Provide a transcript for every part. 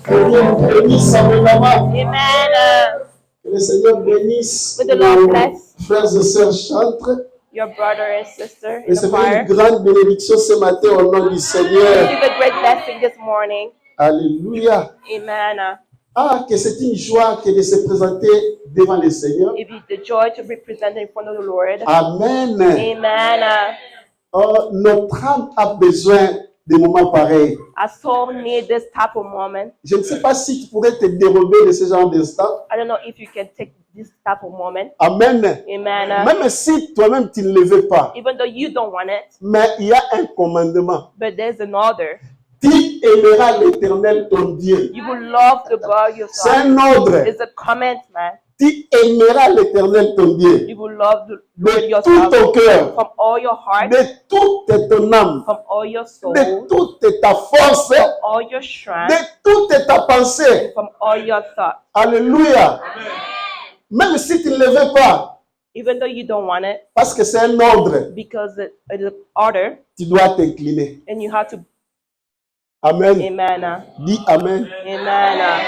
Que Dieu vous bénisse abondamment. Amen. Que le Seigneur bénisse May the Lord nos bless frères et sœurs chantres. your brother and sister in the Recevez choir. une grande bénédiction ce matin au nom du Seigneur. Receive a great blessing this morning. Alléluia. Amen. Ah, que c'est une joie que de se présenter devant le Seigneur. It is the joy to be presented in front of the Lord. Amen. Amen. Oh, notre âme a besoin de moments pareils. Our soul needs this type of moment. Je ne sais pas si tu pourrais te dérober de ce genre d'instant. I don't know if you can take this type of moment. Amen. Amen. Même si toi-même tu ne le veux pas. Even though you don't want it, Mais il y a un commandement. but there's an order. Tu aimeras l'Éternel ton Dieu. You will love the God your C'est son. un ordre. It's a commandment. Tu aimeras l'Éternel ton Dieu. You will love the Lord De your tout son ton cœur. from all your heart, De toute ton âme. from all your soul, De toute ta force. from all your De strength, toute ta pensée. from all your thoughts. Alléluia. Même si tu ne le veux pas. Even though you don't want it, Parce que c'est un ordre. because it is an order, Tu dois t'incliner. and you have to. Amen. Amen. Dis Amen. Amen.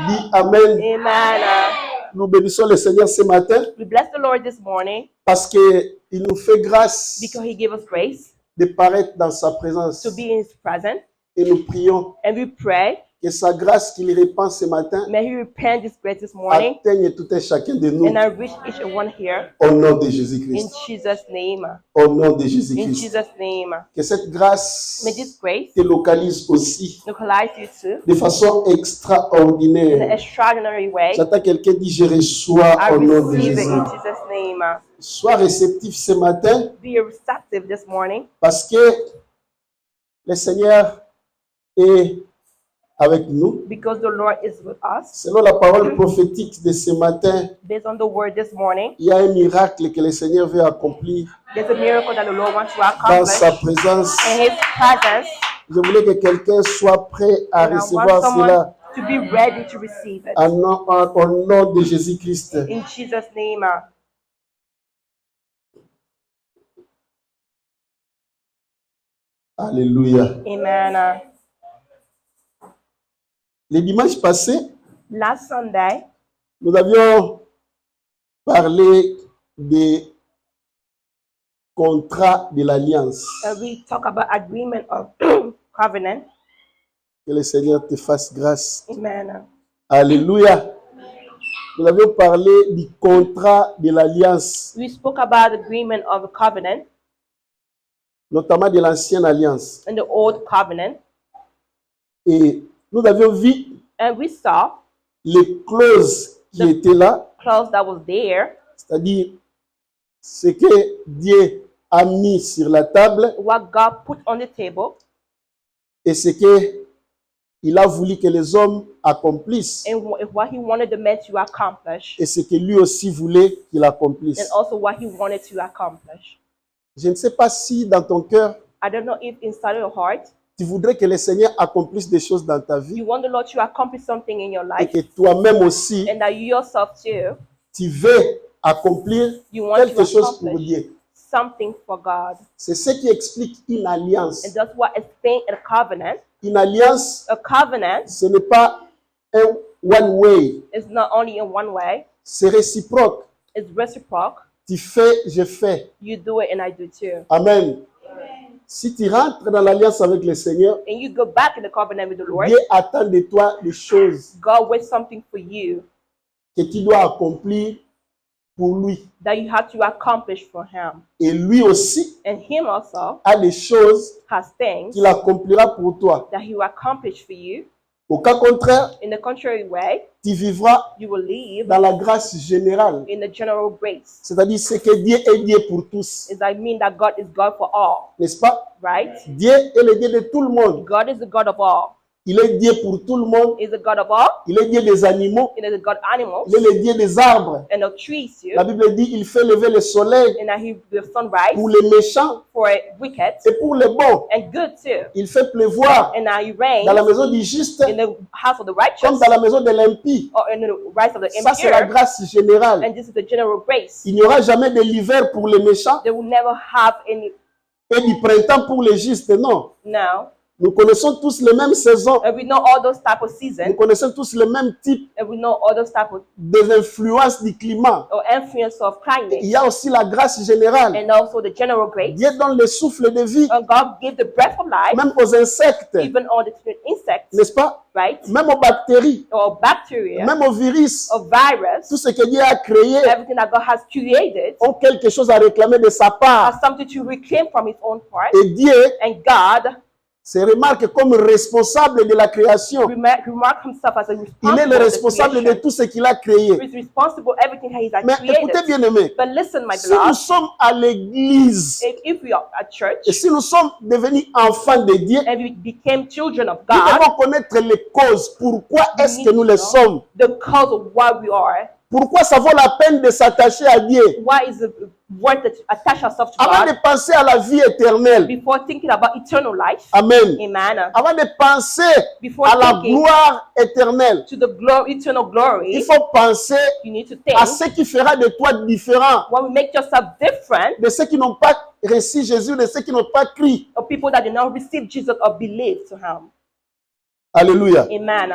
Dis Amen. Amen. Nous bénissons le Seigneur ce matin We bless the Lord this morning parce qu'il nous fait grâce because He gave us grace de paraître dans sa présence. to be in His presence, Et nous prions and we pray. que sa grâce qu'il répand ce matin May He repent this grace this morning, atteigne tout un chacun de nous and I reach each and one here au nom de in Jésus-Christ. Jesus' name. Au nom de In Jésus-Christ. Jesus' name. Que cette grâce May this grace te localise aussi localize you too de façon in an extraordinaire. extraordinary way. J'attends quelqu'un dit je reçois I au nom de receive it Jésus. in Jesus' name. Sois réceptif ce matin Be receptive this morning parce que le Seigneur est avec nous. because the Lord is with us. Selon la parole prophétique de ce matin, Based on the word this morning, il y a un miracle que le Seigneur veut accomplir there's a miracle that the Lord wants to dans sa accomplish présence. in His presence, Je voulais que quelqu'un soit prêt à and I want recevoir someone cela to be ready to receive it. au nom de Jésus-Christ. In Jesus' name. Alléluia. Amen. Le dimanche passé, Last Sunday, nous avions parlé des contrats de l'alliance. we talk about agreement of covenant. Que le Seigneur te fasse grâce. Amen. Alléluia. Nous avions parlé du contrat de l'alliance, We spoke about agreement of a covenant notamment de l'ancienne alliance. and the old covenant, Et nous avions vu and we saw les clauses qui étaient là, clause that was there, c'est-à-dire ce que Dieu a mis sur la table what God put on the table, et ce que il a voulu que les hommes accomplissent and what He wanted the men to accomplish, et ce que lui aussi voulait qu'il accomplisse. and also what He wanted to accomplish. Je ne sais pas si dans ton cœur, I don't know if inside your heart tu voudrais que le Seigneur accomplisse des choses dans ta vie you want the Lord to accomplish something in your et life, que toi-même aussi, and that you yourself too, tu veux accomplir you want quelque to chose pour accomplish Dieu. something for God. C'est ce qui explique une alliance. And that's what is saying a covenant. Une alliance, A covenant ce n'est pas un one way, is not only in one way, c'est réciproque. it's reciprocal. Tu fais, je fais. You do it and I do too. Amen. Si tu rentres dans l'alliance avec le Seigneur, And you go back in the covenant with the Lord, Dieu attend de toi des choses God waits something for you que tu dois accomplir pour lui. that you have to accomplish for Him. Et lui aussi And Him also a des choses has things qu'il accomplira pour toi. that He will accomplish for you. Au cas contraire, In the contrary way, tu vivras you will live dans la grâce générale. in the general grace. C'est-à-dire ce que Dieu est Dieu pour tous. Is I mean that God is God for all, N'est-ce pas? right? Dieu est le Dieu de tout le monde. God is the God of all. Il est Dieu pour tout le monde. Is the God of all. Il est Dieu des animaux. And is the God of animals Il est le Dieu des arbres. and of trees too. La Bible dit il fait lever le soleil And that He the sunrise pour les méchants for wicked et pour les bons. and good too. Il fait pleuvoir And that He rains dans la maison du juste in the house of the righteous comme dans la maison de l'impie. or in the rise of the Ça, c'est la impure. grâce générale. And this is the general grace. Il n'y aura jamais de l'hiver pour les méchants They will never have any et du printemps pour les justes. Non. now. Nous connaissons tous les mêmes saisons. And we know all those type of Nous seasons. connaissons tous les mêmes types And we know all those type of des influences du climat. or influence of Il climate. y a aussi la grâce générale. And also the general grace. Dieu donne le souffle de vie, And God gave the breath of life, même aux insectes, even all the different insects, n'est-ce pas? right? Même aux bactéries, Or bacteria, même aux virus. or virus, Tout ce que Dieu a créé everything that God has created ont quelque chose à réclamer de sa part. has something to reclaim from His own part. Et Dieu And God se remarque comme responsable de la création. remark Himself as a Il est le responsable responsible de tout ce qu'il a créé. He's responsible for everything He has Mais écoutez created. bien aimé, But listen, my si nous beloved, sommes à l'église if we are at church et si nous sommes devenus enfants de Dieu, and we became children of nous God, devons connaître les causes. Pourquoi est-ce que nous le sommes? the cause of why we are, Pourquoi ça vaut la peine de s'attacher à Dieu? why is it worth it to attach ourselves to Avant de God penser à la vie éternelle. before thinking about eternal life. Amen. Amen. Avant de penser Before à la thinking gloire éternelle, to the eternal il glory, faut penser you need to à think ce qui fera de toi différent when we make yourself different de ceux qui n'ont pas reçu Jésus, de ceux qui n'ont pas crié. of people that did not receive Jesus or believe to Him. Alléluia. Amen.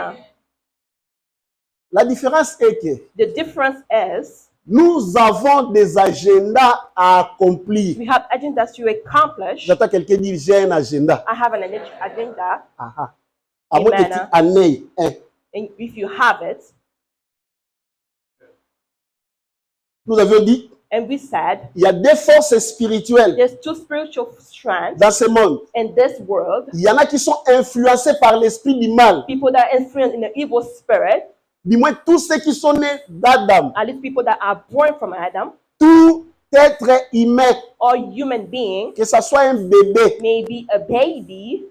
La différence est que The difference is nous avons des agendas à accomplir. we have agendas to accomplish. J'entends quelqu'un dire j'ai un agenda. I have an agenda, Ah, ah. À moins que tu Amen. en aies un. and if you have it, Nous avions dit and we said il y a deux forces spirituelles there's two spiritual strengths dans ce monde. in this world. Il y en a qui sont influencés par l'esprit du mal. People that are influenced in the evil spirit, Du moins, tous ceux qui sont nés d'Adam, at least people that are born from Adam, tout être humain, or human being, que ce soit un bébé, maybe a baby,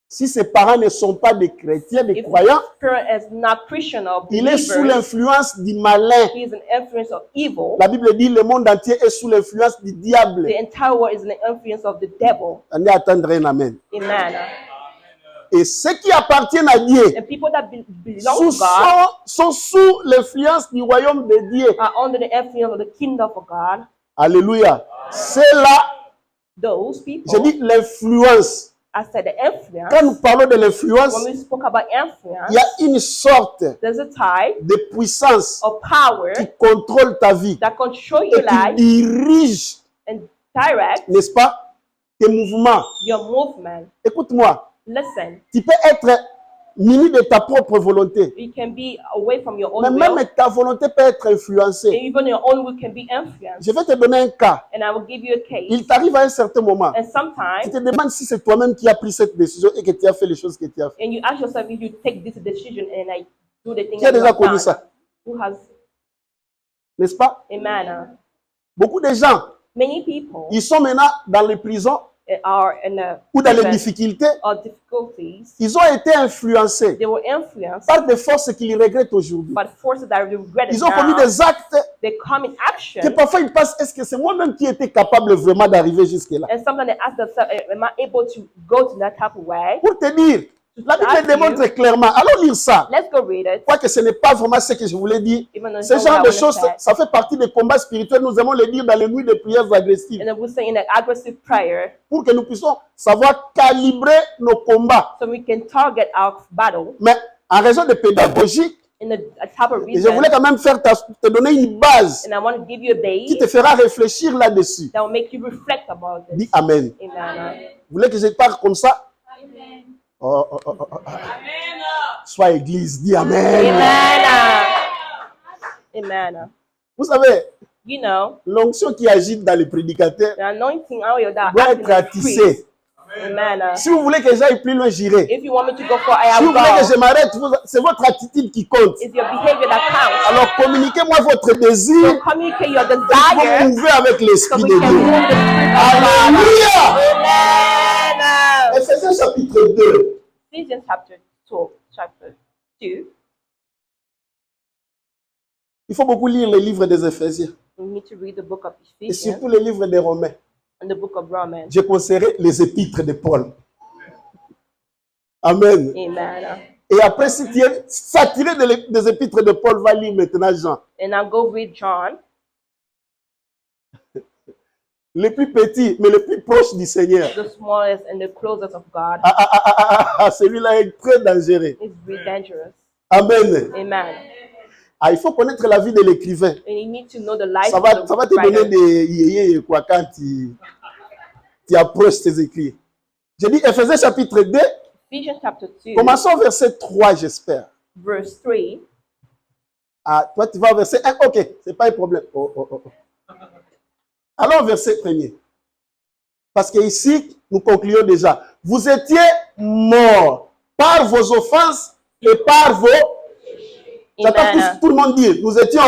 si ses parents ne sont pas des chrétiens, des if croyants, the parent is not Christian or il est sous believer, l'influence du malin. he is an influence of evil. La Bible dit le monde entier est sous l'influence du diable. The entire world is an influence of the devil. On est attendre un amen. Amen. Et ceux qui appartiennent à Dieu And people that belong to God sont sous l'influence du royaume de Dieu. are under the influence of the kingdom of God. Alléluia. C'est là, Those je people, dis l'influence. I said the influence. Quand nous parlons de l'influence, When we spoke about il y influence, a une sorte there's a type de puissance of power qui contrôle ta vie that control et your qui life dirige, and direct n'est-ce pas, tes mouvements. your movement. Écoute-moi, Listen, tu peux être muni de ta propre volonté, you can be away from your mais own même will, ta volonté peut être and influencée. even your own will can be influenced. Je vais te donner un cas. And I will give you a case. Il t'arrive à un certain moment, And tu sometimes, te demandes si c'est toi-même qui as pris cette décision et que tu as fait les choses que tu as fait. and you ask yourself if you take this decision and I do the thing Qui a that you déjà have connu done. ça? Who has N'est-ce pas? a manner? Beaucoup de gens, Many people ils sont maintenant dans les prisons are in a ou dans les prison difficultés. or difficulties. Ils ont été influencés They were influenced par des forces qu'ils regrettent aujourd'hui. by forces that they regret it Ils ont commis now. des actes They come in que action, parfois ils pensent, est-ce que c'est moi-même qui étais capable vraiment d'arriver jusque-là? and sometimes they ask themselves, am I able to go to that type of way? Pour te dire, la Bible démontre clairement. Allons lire ça. Let's go read it. Quoique ce n'est pas vraiment ce que je voulais dire. Even though it's Ce not genre what de I wanna choses, say. ça fait partie des combats spirituels. Nous aimons le dire dans les nuits de prières agressives. And then we'll say in an aggressive prayer Pour que nous puissions savoir calibrer nos combats. so we can target our battle Mais en raison de pédagogie, in a type of et je reason. voulais quand même te donner une base And I want to give you a qui base te fera réfléchir là-dessus. that will make you reflect about it. Dis Amen. Amen. Vous voulez que je parle comme ça? Oh, oh, oh, oh, oh. Sois église, dis Amen. Amen. Amen. Vous savez, You know, l'onction qui agite dans les prédicateurs the anointing oil that doit acts in être the attissée. priest. Amen. Si vous voulez que j'aille plus loin, j'irai. If you want me to go for I Si vous will voulez que je go. m'arrête, c'est votre attitude qui compte. It's your behavior that counts. Alors communiquez-moi votre désir So communicate your pour desire mouver avec so l'Esprit we de can Dieu. move the spirit of Alléluia! God. Amen. Ephésiens chapitre 2. Ephesians chapter 2. Il faut beaucoup lire les livres des Éphésiens We need to read the book of et Ephesians surtout les livres des Romains. and the book of Romans. Je conseillerais les épîtres de Paul. Amen. Amen. Et après, si tu es saturé des épîtres de Paul, va lire maintenant Jean. And I'll go read John. les plus petits, mais les plus proches du Seigneur. The smallest and the closest of God Celui-là est très dangereux. is very dangerous. Amen. Amen. Ah, il faut connaître la vie de l'écrivain. And you need to know the life Ça of va the te donner writer. des yéyés quoi quand tu approches tes écrits. J'ai dit Éphésiens chapitre 2. Ephesians chapter 2, Commençons au verset 3, j'espère. verse 3. Ah, toi, tu vas au verset 1. Ok, c'est pas un problème. Oh. Allons au verset 1er. Parce qu'ici, nous concluons déjà. Vous étiez morts par vos offenses et par vos... J'attends Amen. tout le monde dire, nous étions...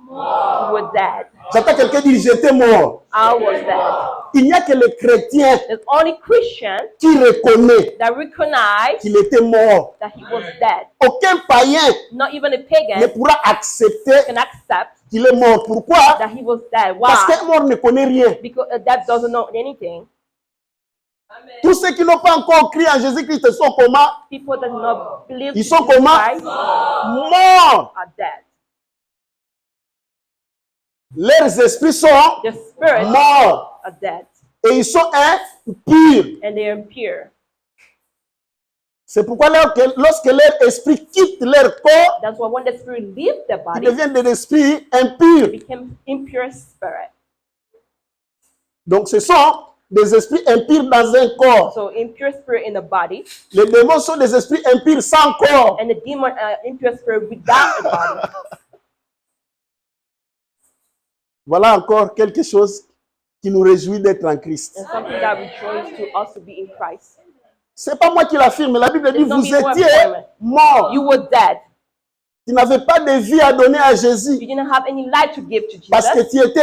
You were dead. J'attends quelqu'un dire, j'étais mort. I was dead. Il n'y a que les chrétiens There's only Christian qui reconnaissent that recognize qu'il était mort. that he was dead. Aucun païen Not even a ne pagan pourra accepter can accept qu'il est mort. Pourquoi? that he was dead. Parce Why? qu'un mort ne connaît rien. Because a dead doesn't know anything. Tous ceux qui n'ont pas encore crié en Jésus-Christ sont comment? People that do not believe Ils in sont Jesus comment? Christ Morts. are dead. Leurs esprits sont Their spirits morts. are dead. Et ils sont impurs. And they are impure. C'est pourquoi lorsque leur esprit quitte leur corps, That's why when the spirit leaves the ils body, deviennent des esprits impurs. it becomes impure spirit. Donc ce sont des esprits impurs dans un corps. So impure spirit in the body, Les démons sont des esprits impurs sans corps. and the demon impure spirit without a body. Voilà encore quelque chose qui nous réjouit d'être en Christ. And something that rejoices to us to be in Christ. C'est pas moi qui l'affirme, la Bible dit It's not vous me who étiez affirm it. morts. You were dead. Tu n'avais pas de vie à donner à You Jésus didn't have any life to give to parce que Jesus tu étais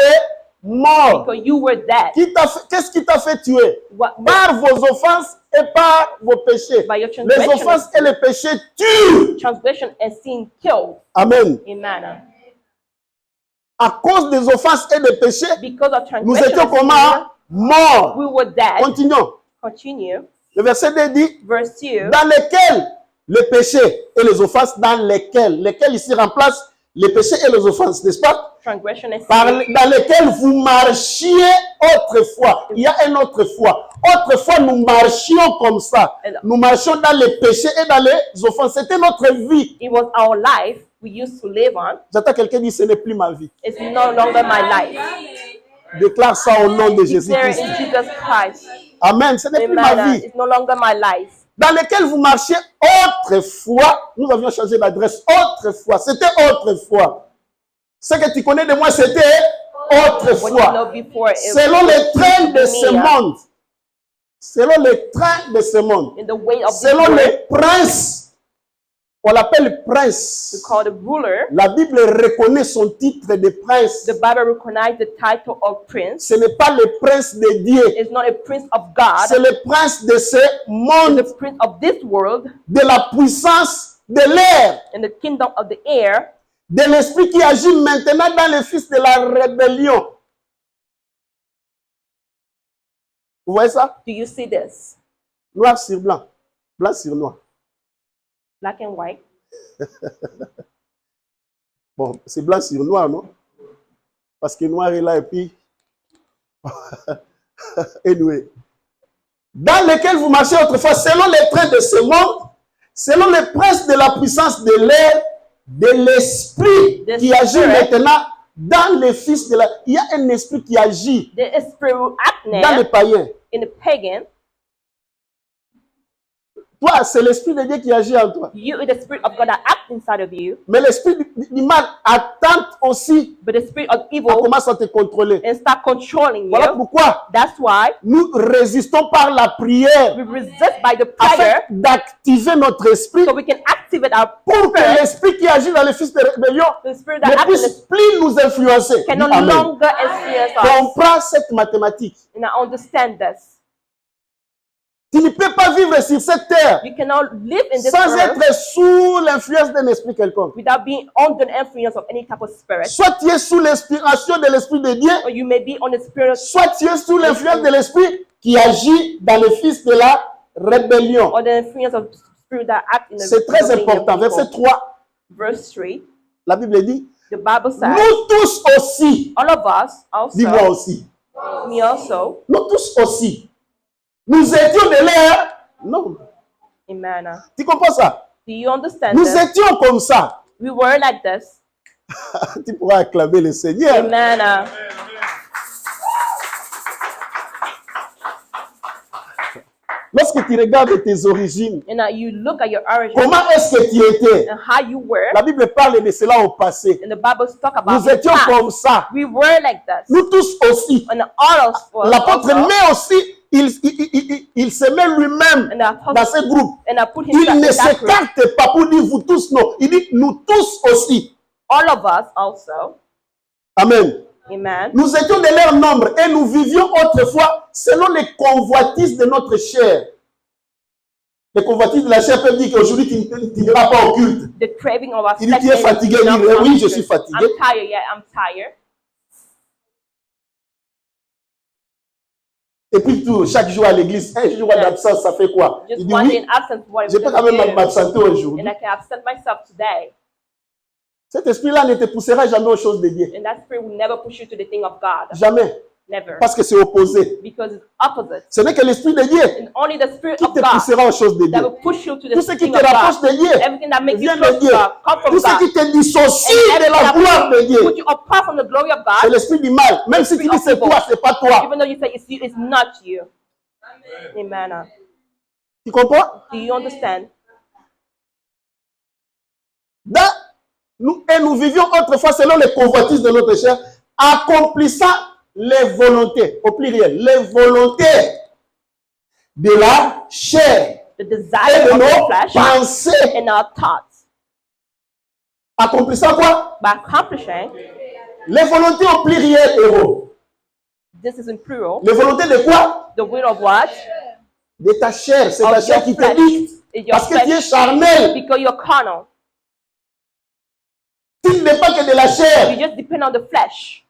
mort. because you were dead. Qu'est-ce qui t'a fait tuer? What, Par vos offenses et par vos péchés. By your Les transgression, offenses et les péchés tuent. transgression and sin killed. Amen. Amen. À cause des offenses et des péchés, Because of nous transgression étions and sin, comment? Morts. we were dead. Continuons. Continue. Le verset 2 dit, Verse 2. dans lesquels les péchés et les offenses, dans lesquels ici remplace les péchés et les offenses, n'est-ce pas? Transgression and sin. Dans lesquels vous marchiez autrefois. Il y a un autrefois. Autrefois, nous marchions comme ça. Nous marchions dans les péchés et dans les offenses. C'était notre vie. It was our life we used to live on. J'entends quelqu'un dire, ce n'est plus ma vie. It's no longer my life. Déclare ça au nom de Declare Jésus-Christ. in Jesus Christ. Amen. Ce n'est plus ma Amen. vie. It's no longer my life. Dans lesquels vous marchiez autrefois. Nous avions changé d'adresse autrefois. C'était autrefois. Ce que tu connais de moi, c'était What you autrefois. know before, it Selon les trains de ce me, monde. Selon les trains de ce monde. in the way of this Selon world, les princes. On l'appelle we prince. call the ruler. La Bible reconnaît son titre de prince. The Bible recognizes the title of prince. Ce n'est pas le prince de Dieu. It's not a prince of God. C'est le prince de ce It's monde, the prince of this world de la puissance de l'air, and the kingdom of the air, de l'esprit qui agit maintenant dans les fils de la rébellion. Vous voyez ça? Do you see this? Noir sur blanc, blanc sur noir. Black and white. Bon, c'est blanc sur noir, non? Parce que noir est là et puis... Anyway. Dans lesquels vous marchez autrefois, selon les trains de ce monde, selon les princes de la puissance de l'air, de l'esprit qui agit maintenant dans les fils de la... Il y a un esprit qui agit The spirit will act dans les now païens. in the pagan. Toi, c'est l'esprit de Dieu qui agit en toi. You, the spirit of God that acts inside of you, Mais l'esprit du mal attend aussi. but the spirit of On evil commence à te contrôler. and start controlling Voilà you. pourquoi That's why nous résistons par la prière we resist by the afin prayer d'activer notre esprit so we can activate our pour que spirit. l'esprit qui agit dans les fils de rébellion The spirit ne that acts in puisse the plus nous influencer. can no Dis Amen. longer influence us. Comprends cette mathématique. And I understand this. Tu ne peux pas vivre sur cette terre You cannot live in this sans earth être sous l'influence d'un esprit quelconque. without being under the influence of any type of spirit. Soit tu es sous l'inspiration de l'esprit de Dieu, Or you may be on the spirit soit tu es sous l'influence de l'esprit qui agit dans les fils de la rébellion. or the influence of the spirit that acts in the C'est très rebellion important. people. Verset 3, Verse 3, la Bible dit, the Bible says, nous tous aussi, all of us dis-moi also, aussi, Me also. Nous tous aussi. Nous étions de l'air. Non. Amen. Tu comprends ça? Do you understand Nous this? étions comme ça. We were like this. Tu pourras acclamer le Seigneur. Amen. Lorsque tu regardes tes origines, And you look at your origin comment est-ce que tu étais? and how you were. La Bible parle de cela au passé. And the Bible talk about Nous the étions past. comme ça. We were like this. Nous tous aussi. And all of us L'apôtre also. met aussi, il se met lui-même And the apostle- dans ce groupe. And I put Il himself ne in that group. s'écarte pas pour dire vous tous, non. Il dit nous tous aussi. All of us also. Amen. Amen. Nous étions de leur nombre et nous vivions autrefois selon les convoitises de notre chair. Les convoitises de la chair peuvent dire qu'aujourd'hui tu n'iras pas au culte. The craving of our Il dit tu es flesh fatigué. and Il dit oui, je suis fatigué. I'm tired. Yeah, I'm tired. Et puis tout, chaque jour à l'église, un jour d'absence, ça fait quoi? Just Il dit one day oui, in absence, what je peux quand même m'absenter aujourd'hui. and I can absent myself today. Cet esprit-là ne te poussera jamais aux choses de Dieu. And that spirit will never push you to the thing of God. Jamais. Never. Parce que c'est opposé. Because it's opposite. Ce n'est que l'esprit de Dieu And only the spirit qui of te God poussera aux choses de that Dieu. will push you to the Tout ce qui thing te of rapproche God. de Dieu Everything that makes you vient close de to Dieu. God come from Tout ce God. qui te dissocie And de everything la that gloire de Dieu, put you apart from the glory of c'est God, l'esprit du mal. Même si tu dis c'est toi, c'est pas toi. even though you say it's you, it's not you. Amen. Tu comprends? Do you understand? Nous vivions autrefois selon les convoitises de notre chair, accomplissant les volontés, au pluriel, les volontés de la chair The et desire de of the nos flesh pensées. and our thoughts. Accomplissant quoi? By accomplishing, Les volontés au pluriel, héros. this is in plural, Les volontés de quoi? the will of what? De ta chair. C'est ta Of chair your qui te flesh. dicte. Is your Parce que tu es flesh, charnel. because you're carnal. Tu ne dépends que de la You chair. just depend on the flesh.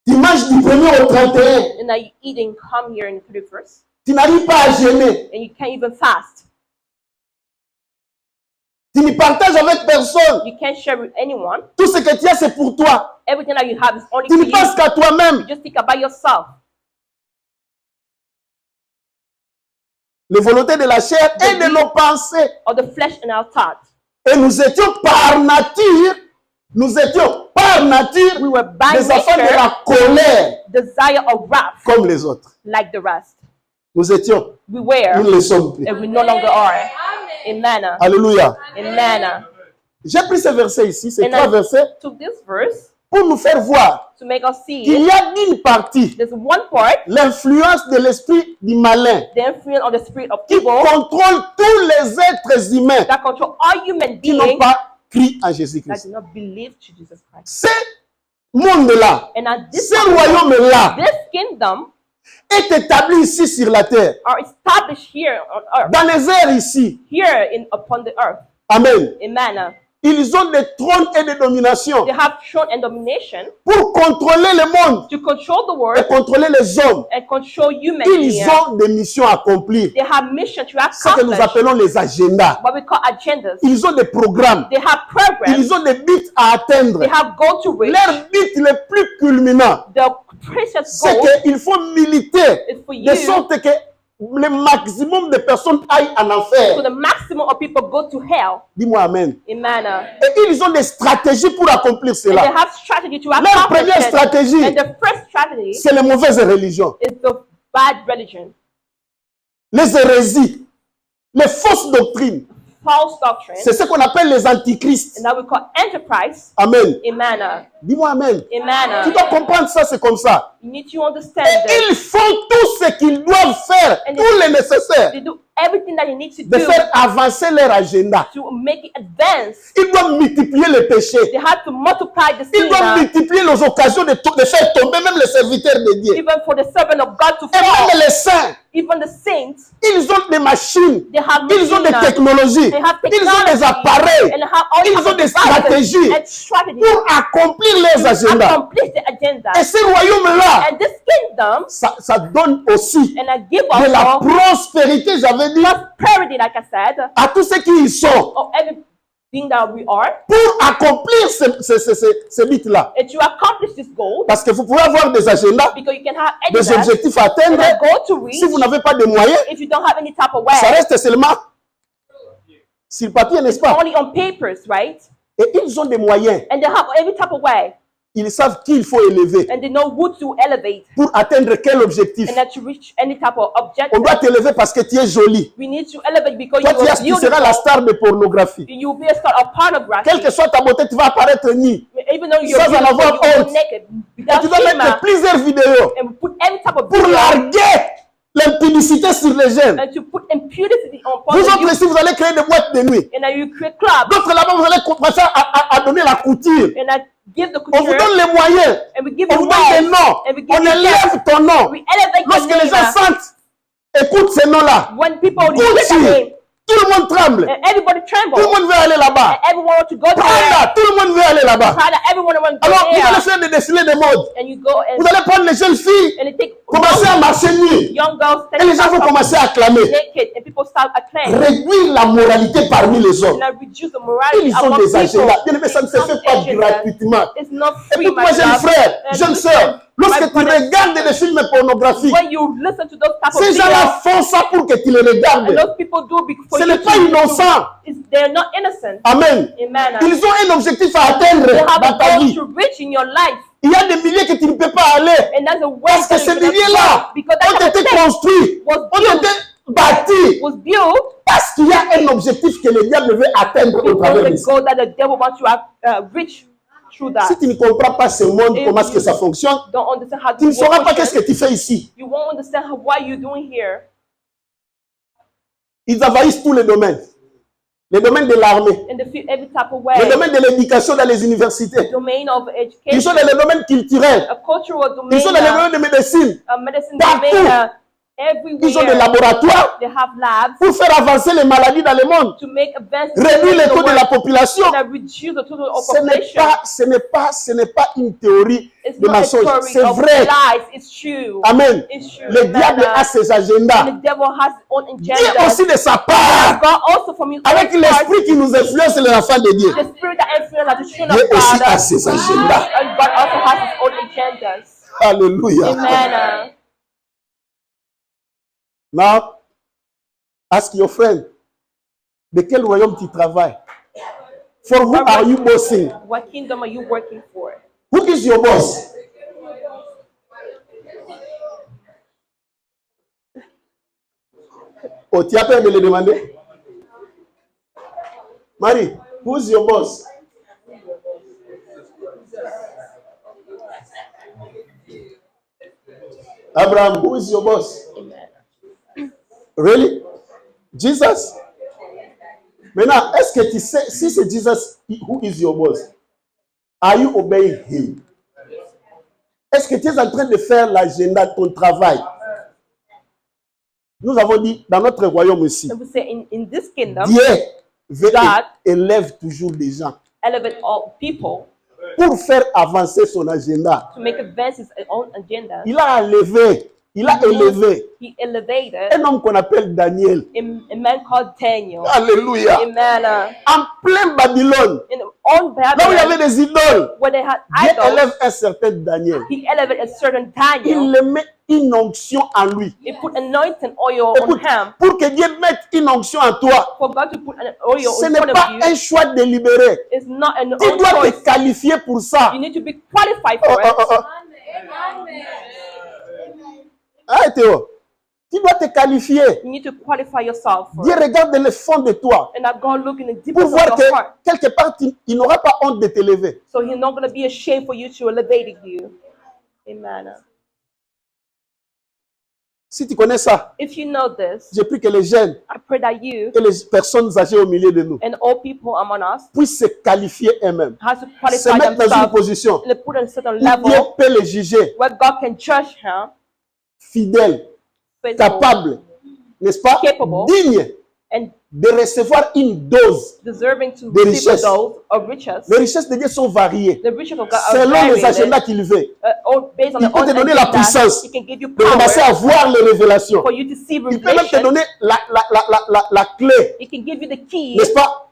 Tu manges du 1er au 31. And now you eating come here in the 31st. Tu n'arrives pas à jeûner. And you can't even fast. Tu ne partages avec personne. You can't share with anyone. Tout ce que tu as, c'est pour toi. Everything that you have is only Tu for ne penses you. qu'à toi-même. You just think about yourself. Les volontés de la chair et de nos pensées. Or the flesh and our thoughts. Et nous étions par nature, We were by des enfants de nature la colère, desire of wrath comme les autres. like the rest. Nous étions, We nous were ne le sommes plus. and we no longer are. Amen. Alléluia. Amen. J'ai pris ce verset ici, ces And trois I versets, took this verse pour nous faire voir to make us see qu'il y a d'une partie there's one part, l'influence de l'esprit du malin the influence of the spirit of qui evil contrôle tous les êtres humains that control all human qui n'ont beings pas cru en that Jésus-Christ. do not believe to Jesus Christ. Ce monde-là, And at this ce royaume-là this kingdom est établi ici sur la terre, are established here on earth, dans les airs ici. here in upon the earth. Amen. Amen. Ils ont des trônes et des dominations They have throne and domination pour contrôler le monde to control the et world contrôler les hommes. and control human Ils beings. ont des missions à accomplir. They have mission to Ce que nous accomplish appelons les agendas. what we call agendas. Ils ont des programmes. They have programs. Ils ont des buts à atteindre. They have goal to reach. Leur but le plus culminant, The precious c'est goal qu'il faut militer is for de you sorte que le maximum de personnes aillent en so enfer. the maximum of people go to hell. Dis-moi Amen. Amen. Et ils ont des stratégies pour accomplir And they cela. have strategy to Leur accomplish première it. stratégie, And the first strategy c'est les mauvaises religions, is the bad religion, les hérésies, les fausses doctrines. false doctrine, C'est ce qu'on appelle les antichrists. and that we call enterprise. Amen. Amen. Dis-moi Amen. Tu Amen. dois comprendre ça, c'est comme ça. You need to understand Et that ils font tout ce qu'ils doivent faire, And tout le nécessaire, they do everything that you need to de do faire avancer leur agenda. to make it advance. Ils doivent multiplier les péchés. They have to multiply the Ils doivent sin, multiplier les occasions de faire tomber même les serviteurs de Dieu. even for the servant of God to Et fall. même les saints, Even the saints, ils ont des machines, they have ils ont des machines, technologies, they have ils ont des technology, appareils and have all ils kinds ont of des devices stratégies and strategies pour accomplir leurs to agendas. accomplish the agenda. Et ce royaume-là, And this kingdom, ça donne aussi and I give de la also prospérité, j'avais dit, prosperity, like I said, à tous ceux qui y sont. of every being that we are, pour accomplir ce but-là. and to accomplish this goal, Parce que vous pouvez avoir des agendas, because you can have any des objectifs à atteindre. and a goal to reach. Si vous n'avez pas de moyens, If you don't have any type of ça way, reste seulement sur le papier, n'est-ce pas? only on papers, right? Et ils ont des moyens. And they have every type of way, Ils savent qui il faut élever and they know who to elevate, pour atteindre quel objectif. and that to reach any type of On objective. doit t'élever parce que tu es jolie. We need to elevate because Toi, you are tu seras la beautiful. star de pornographie. You will be a star of pornography. Quelle que soit ta beauté, tu vas apparaître nu. Even though you're Sans en beautiful, avoir you will honte. go naked Et without tu dois mettre shame, plusieurs vidéos and put every type of pour video larguer l'impudicité sur les jeunes. and to put impurity on Vous the autres youth. ici, vous allez créer des boîtes de nuit. And then you create clubs, D'autres là-bas, vous allez commencer à donner la couture. and I give the On vous culture, donne les moyens. and we give On you vous donne des ways, noms. and we give On you élève ton nom. we elevate Lorsque your les gens name. sentent, écoutent ces noms-là, When people hear Gucci, the name, tout le monde tremble. and everybody Tout le trembles, monde veut aller là-bas. and everyone wants to go there. Prada, tout le monde veut aller là-bas. Prada, everyone wants to Alors, go vous allez there. faire des défilés de mode. And you go Vous and allez prendre les jeunes filles, they take commencer à marcher nues. young girls Et les gens vont commencer à acclamer. naked, and people start acclaiming. Réduire la moralité parmi les hommes. And I reduce the morality Ils ont among des people. agendas. Bien aimé, ça ne se fait pas gratuitement. It's not free, Écoute-moi, my jeune love. frère, And jeune listen, sœur, lorsque my tu brother, regardes des films pornographiques, when you listen to those type of ces gens-là videos, font ça pour que tu les and regardes. those people do because Ce n'est pas innocent. they're not innocent. Amen. Amen. Ils ont un objectif à atteindre They have dans a ta goal vie. to reach in your life, Il y a des milliers que tu ne peux pas aller. and that's a way Parce que that ces you cannot milliers-là go, because ont that été type of construits, was ont été bâtis. was built Parce qu'il y a un objectif que le diable veut atteindre au because travers de the ça. goal that the devil wants to reach through that. Si tu ne comprends pas ce monde, If comment est-ce que you ça fonctionne, don't understand how tu ne this sauras work pas qu'est-ce que functions, tu fais ici. you won't understand what you're doing here. Ils envahissent tous les domaines. Les domaines de l'armée, In the every type of les way, domaines de l'éducation dans les universités. domain of Ils sont education, dans les domaines culturels. a cultural domain, Ils sont dans les domaines de médecine. a medicine Partout. domain, Ils ont des everywhere. laboratoires They have labs pour faire avancer les maladies dans le monde. to make advances Réduire le in the taux de la world, population. and reduce the total of Ce n'est population. pas une théorie It's de not a mensonge. theory C'est of vrai. lies. It's true. Amen. It's true. Le Amen. diable a ses agendas. And the devil has his own Dieu agenda. aussi de sa part, God also from his avec own part, l'esprit qui nous influence, les enfants de Dieu. the spirit that influences the children Dieu of aussi God. a ses agendas. And God also has his own agendas. Alléluia. Amen. Now, ask your friend, de quel royaume tu travailles? For who are you bossing? What kingdom are you working for? Who is your boss? Oh, tu as peur de le demander? Marie, who's your boss? Abraham, who is your boss? Really? Jesus? Maintenant, est-ce que tu sais, si c'est Jesus, who is your boss? Are you obeying him? Est-ce que tu es en train de faire l'agenda de ton travail? Nous avons dit, dans notre royaume ici, And we say in this kingdom, Dieu veut God élève toujours des gens elevate all people pour faire avancer son agenda. to make advance his own agenda. Il a élevé He elevated un homme qu'on appelle Daniel. a man called Daniel. Alléluia. Amen. En plein Babylone, In on là où il y avait Babylon, des idoles, where they had Dieu idols, élève un certain Daniel. he elevated a certain Il Daniel. le met une onction en lui. He put anointing oil on Écoute, him. pour que Dieu mette une onction en toi, For God to put an oil ce in n'est front pas of you un choix délibéré. is not an Tu own dois choice. te qualifier pour ça. You need to be qualified Oh, for oh, oh, it. oh. Hein, Théo? Tu dois te qualifier. You need to qualify yourself for Dieu it. regarde le fond de toi And that God look in the pour deepest voir of que your heart. quelque part, il n'aura pas honte de t'élever. So he's not going to be ashamed for you to elevate you. Amen. Si tu connais ça, If you know this, j'ai pris que les jeunes I pray that you et les personnes âgées au milieu de nous and all people among us puissent se qualifier eux-mêmes, has to se qualify mettre dans une themselves position and put at a certain où Dieu level peut les juger where God can judge him, fidèles, faithful, capables, n'est-ce pas, Capable. dignes and de recevoir une dose. deserving to Des receive a richesses. dose of riches. Les richesses de Dieu sont variées The riches of God are selon les varied, agendas qu'il veut. all based on Il the peut own te donner la agenda. puissance He can give you de commencer à power voir les révélations. for you to see Il peut même te revelation. donner la clé, He can give you the key n'est-ce pas,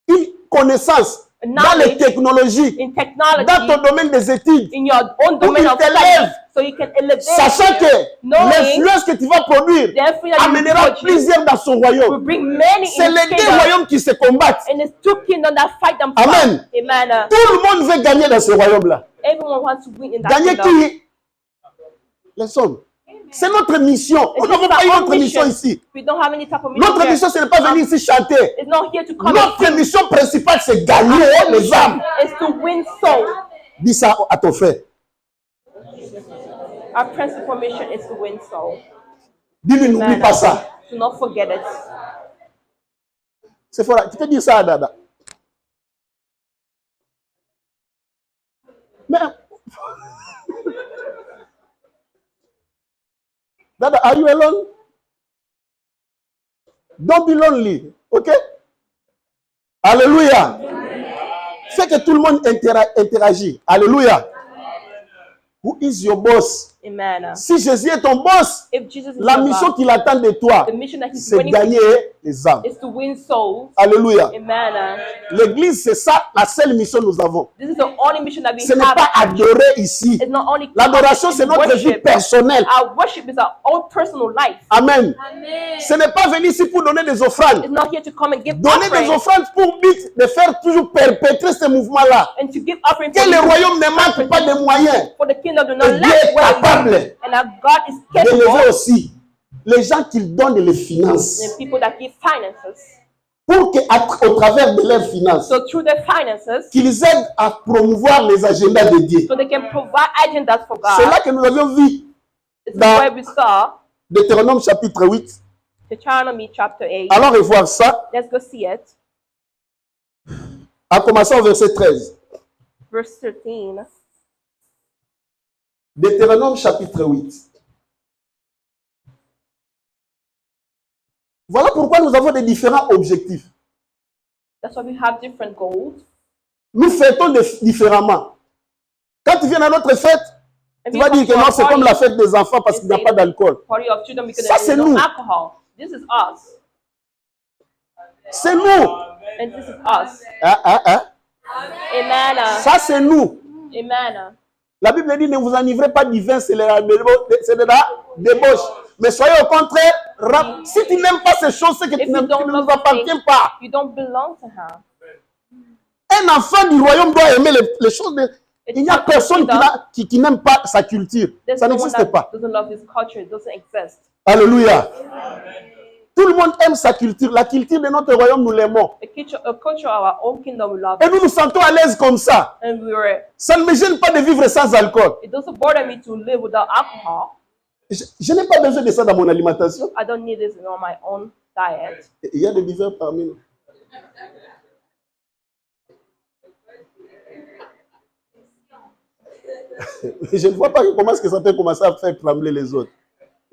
une connaissance dans les technologies, in technology, dans ton domaine des études, in your own où domain il of t'élève, study, so you can elevate, sachant que knowing l'influence que tu vas produire the influence that you amènera produce plusieurs dans son will royaume. bring many C'est in his les deux kingdom. royaumes qui se combattent. And it's two kingdoms that fight themselves. Amen. Amen. Tout le monde veut gagner dans ce royaume-là. Everyone wants to win in that Gagner kingdom. qui? Les hommes. C'est notre mission. Nous This n'avons is pas our une own autre mission mission. ici. We don't have any type of mission Notre here. mission, ce n'est pas venir ici chanter. It's not here to come and Notre sing. mission principale, c'est gagner les âmes. It's to win souls. Dis ça à ton frère. Our principal mission is to win souls. Dis-lui, n'oublie pas ça. Do not forget it. C'est fort. Tu peux dire ça à Dada. Mais... Dada, are you alone? Don't be lonely. OK? Alléluia. Fais que tout le monde interagit. Alléluia. Who is your boss? Amen. Si Jésus est ton boss, If Jesus is la your mission boss, qu'il attend de toi, the mission that he's c'est waiting gagner for les âmes. is to win souls. Alléluia. Amen. L'église, c'est ça, la seule mission que nous avons. This is the only mission that we Ce n'est have. pas adorer ici. It's not only L'adoration, c'est notre vie worship. personnelle. Our worship is our own personal life. Amen. Ce n'est pas venir ici pour donner des offrandes. It's not here to come and give Donner des offering offrandes pour but de faire toujours perpétrer ce mouvement-là. and to give offering Que le royaume ne manque pas de moyens. for the kingdom do not Et Dieu lack est ways. capable And our God is d'élever capable. aussi les gens qui donnent les finances. And people that give finances. Pour qu'au travers de leurs finances, So through their finances, qu'ils aident à promouvoir les agendas de Dieu. so they can provide agendas for C'est God. là que nous avions vu This is dans where we saw Deutéronome chapitre 8. Deuteronomy chapter 8. Allons revoir ça, Let's go see it. en commençant au verset 13. Verse 13. Deutéronome chapitre 8. Voilà pourquoi nous avons des différents objectifs. That's why we have different goals. Nous fêtons différemment. Quand tu viens à notre fête, And tu we vas dire come que to non, a c'est comme la fête des enfants parce qu'il n'y a pas d'alcool. party of children because Ça, there c'est is no nous. alcohol. This is us. C'est nous. And this is us. Amen. Ça, c'est nous. Amen. La Bible dit, ne vous enivrez pas du vin, c'est de la débauche. Mais soyez au contraire, si tu n'aimes pas ces choses, c'est que tu ne nous appartiens pas. You don't belong to her. Un enfant du royaume doit aimer les choses. Il n'y a personne qui n'aime pas sa culture. There's Ça no one n'existe that pas. doesn't love his culture. It doesn't exist. Alléluia. Tout le monde aime sa culture. La culture de notre royaume, nous l'aimons. A culture of our own kingdom we love. Et nous nous sentons à l'aise comme ça. And Ça ne me gêne pas de vivre sans alcool. it doesn't bother me to live without alcohol. Je n'ai pas besoin de ça dans mon alimentation. I don't need this on my own diet. Il y a des buveurs parmi nous. Je ne vois pas comment est-ce que ça peut commencer à faire trembler les autres.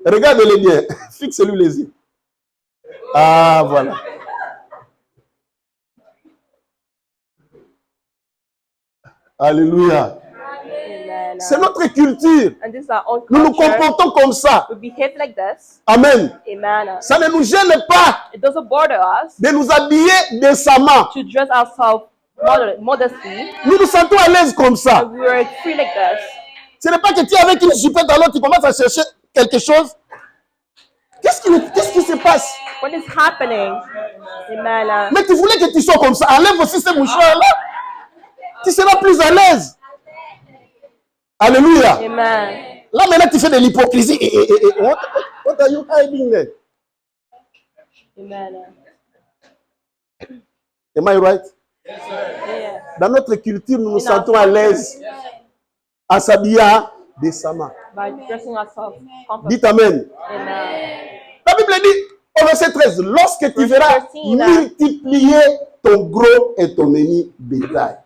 Regardez-les bien. Fixe-lui les yeux. Ah, voilà. Alléluia. Amen. C'est notre culture. And this is our own Nous nous culture. comportons comme ça. We behave like this. Amen. Amen. Ça ne nous gêne pas It doesn't bother us de nous habiller décemment. to dress ourselves modestly. Nous nous sentons à l'aise comme ça. And we are free like this. Ce n'est pas que tu es avec une jupette alors tu commences à chercher quelque chose. Qu'est-ce qui se passe? What is happening? Amen. Mais tu voulais que tu sois comme ça. Enlève aussi ce mouchoir-là. Tu seras plus à l'aise. Alléluia. Amen. Là maintenant tu fais de l'hypocrisie. What are you hiding there? Amen. Am I right? Yeah. Dans notre culture, nous nous In our sentons à l'aise en s'habillant décemment. By dressing ourselves comfortably. Dites Amen. Amen. La Bible dit au verset 13, lorsque tu verras 13, multiplier ton gros et ton menu bétail.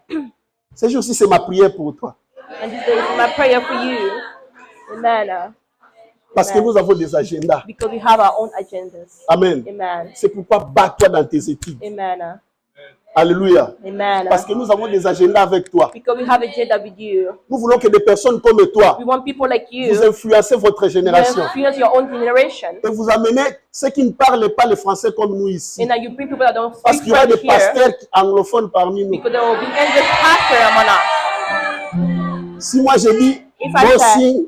Ce jour-ci, c'est ma prière pour toi. And this day is my prayer for you. Amen. Parce que nous avons des agendas. Because we have our own agendas. Amen. Amen. C'est pourquoi bats-toi dans tes études. Amen. Alléluia. Amen. Parce que nous avons des agendas avec toi. Because we have a agenda with you. Nous voulons que des personnes comme toi We want people like you vous influencez votre to génération. influence your own generation. Et vous amenez ceux qui ne parlent pas le français comme nous ici. And that you bring people that don't Parce speak qu'il y aura French des here. pasteurs anglophones parmi nous. Because there will be English pastors among us. Si moi je dis If I bon say- signe,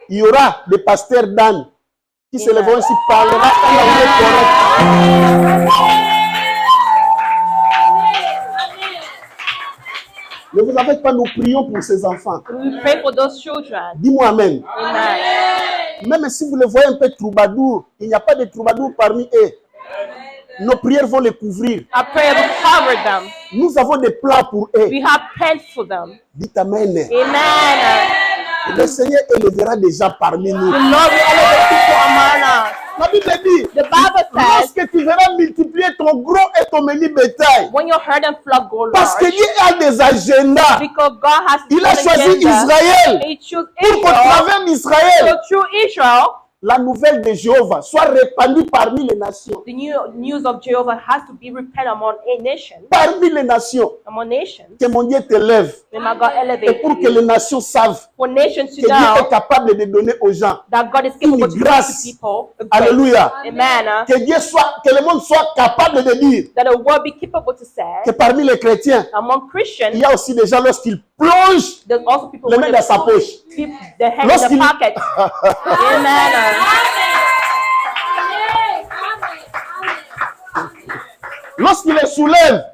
il y aura des pasteurs d'âne qui se lèveront ici, parlera en anglais correct. Ne vous en faites pas, nous prions pour ces enfants. We pray for those children. Dis-moi Amen. Amen. Même si vous les voyez un peu troubadours, il n'y a pas de troubadours parmi eux. Nos prières vont les couvrir. Our prayer will cover them. Nous avons des plans pour eux. We have plans for them. Dites Amen. Amen. Le Seigneur élèvera déjà parmi nous. The Lord will elevate people among us. La Bible dit, The Bible says, lorsque tu verras multiplier ton gros et ton menu bétail, when your herd and flock go parce que large, Dieu a des agendas. because God has Il a an choisi agenda, Israël He chose pour qu'au Israel. travers d'Israël, So through Israel, la nouvelle de Jéhovah soit répandue parmi les nations. the news of Jehovah has to be repented among a nation, Parmi les nations. among nations. Que mon Dieu t'élève. May my God Et elevate pour que you. les nations savent For nations que to Dieu est know capable de donner aux gens. that God is capable to give grâce. to people a grace. Alléluia. Amen. Que le monde soit capable de dire That the world be capable to say, que parmi les chrétiens, among Christians, il y a aussi des gens lorsqu'ils plongent there's also people les when mains dans sa poche. keep their hand in Lorsqu'il- the pocket. Amen. Lorsqu'il les soulève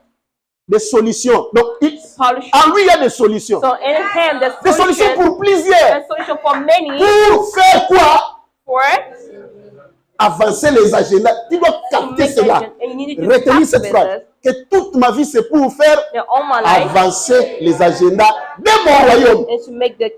des solutions. Donc, Solution. en lui, il y a des solutions. So in him, there's Des solutions solution, pour plusieurs. and solution for many. Pour faire quoi? For Avancer les agendas. Tu dois to capter make cela. agenda, and you need to Retenir cette captivate phrase. Que toute ma vie, c'est pour faire it all my life avancer les agendas de mon royaume. and to make the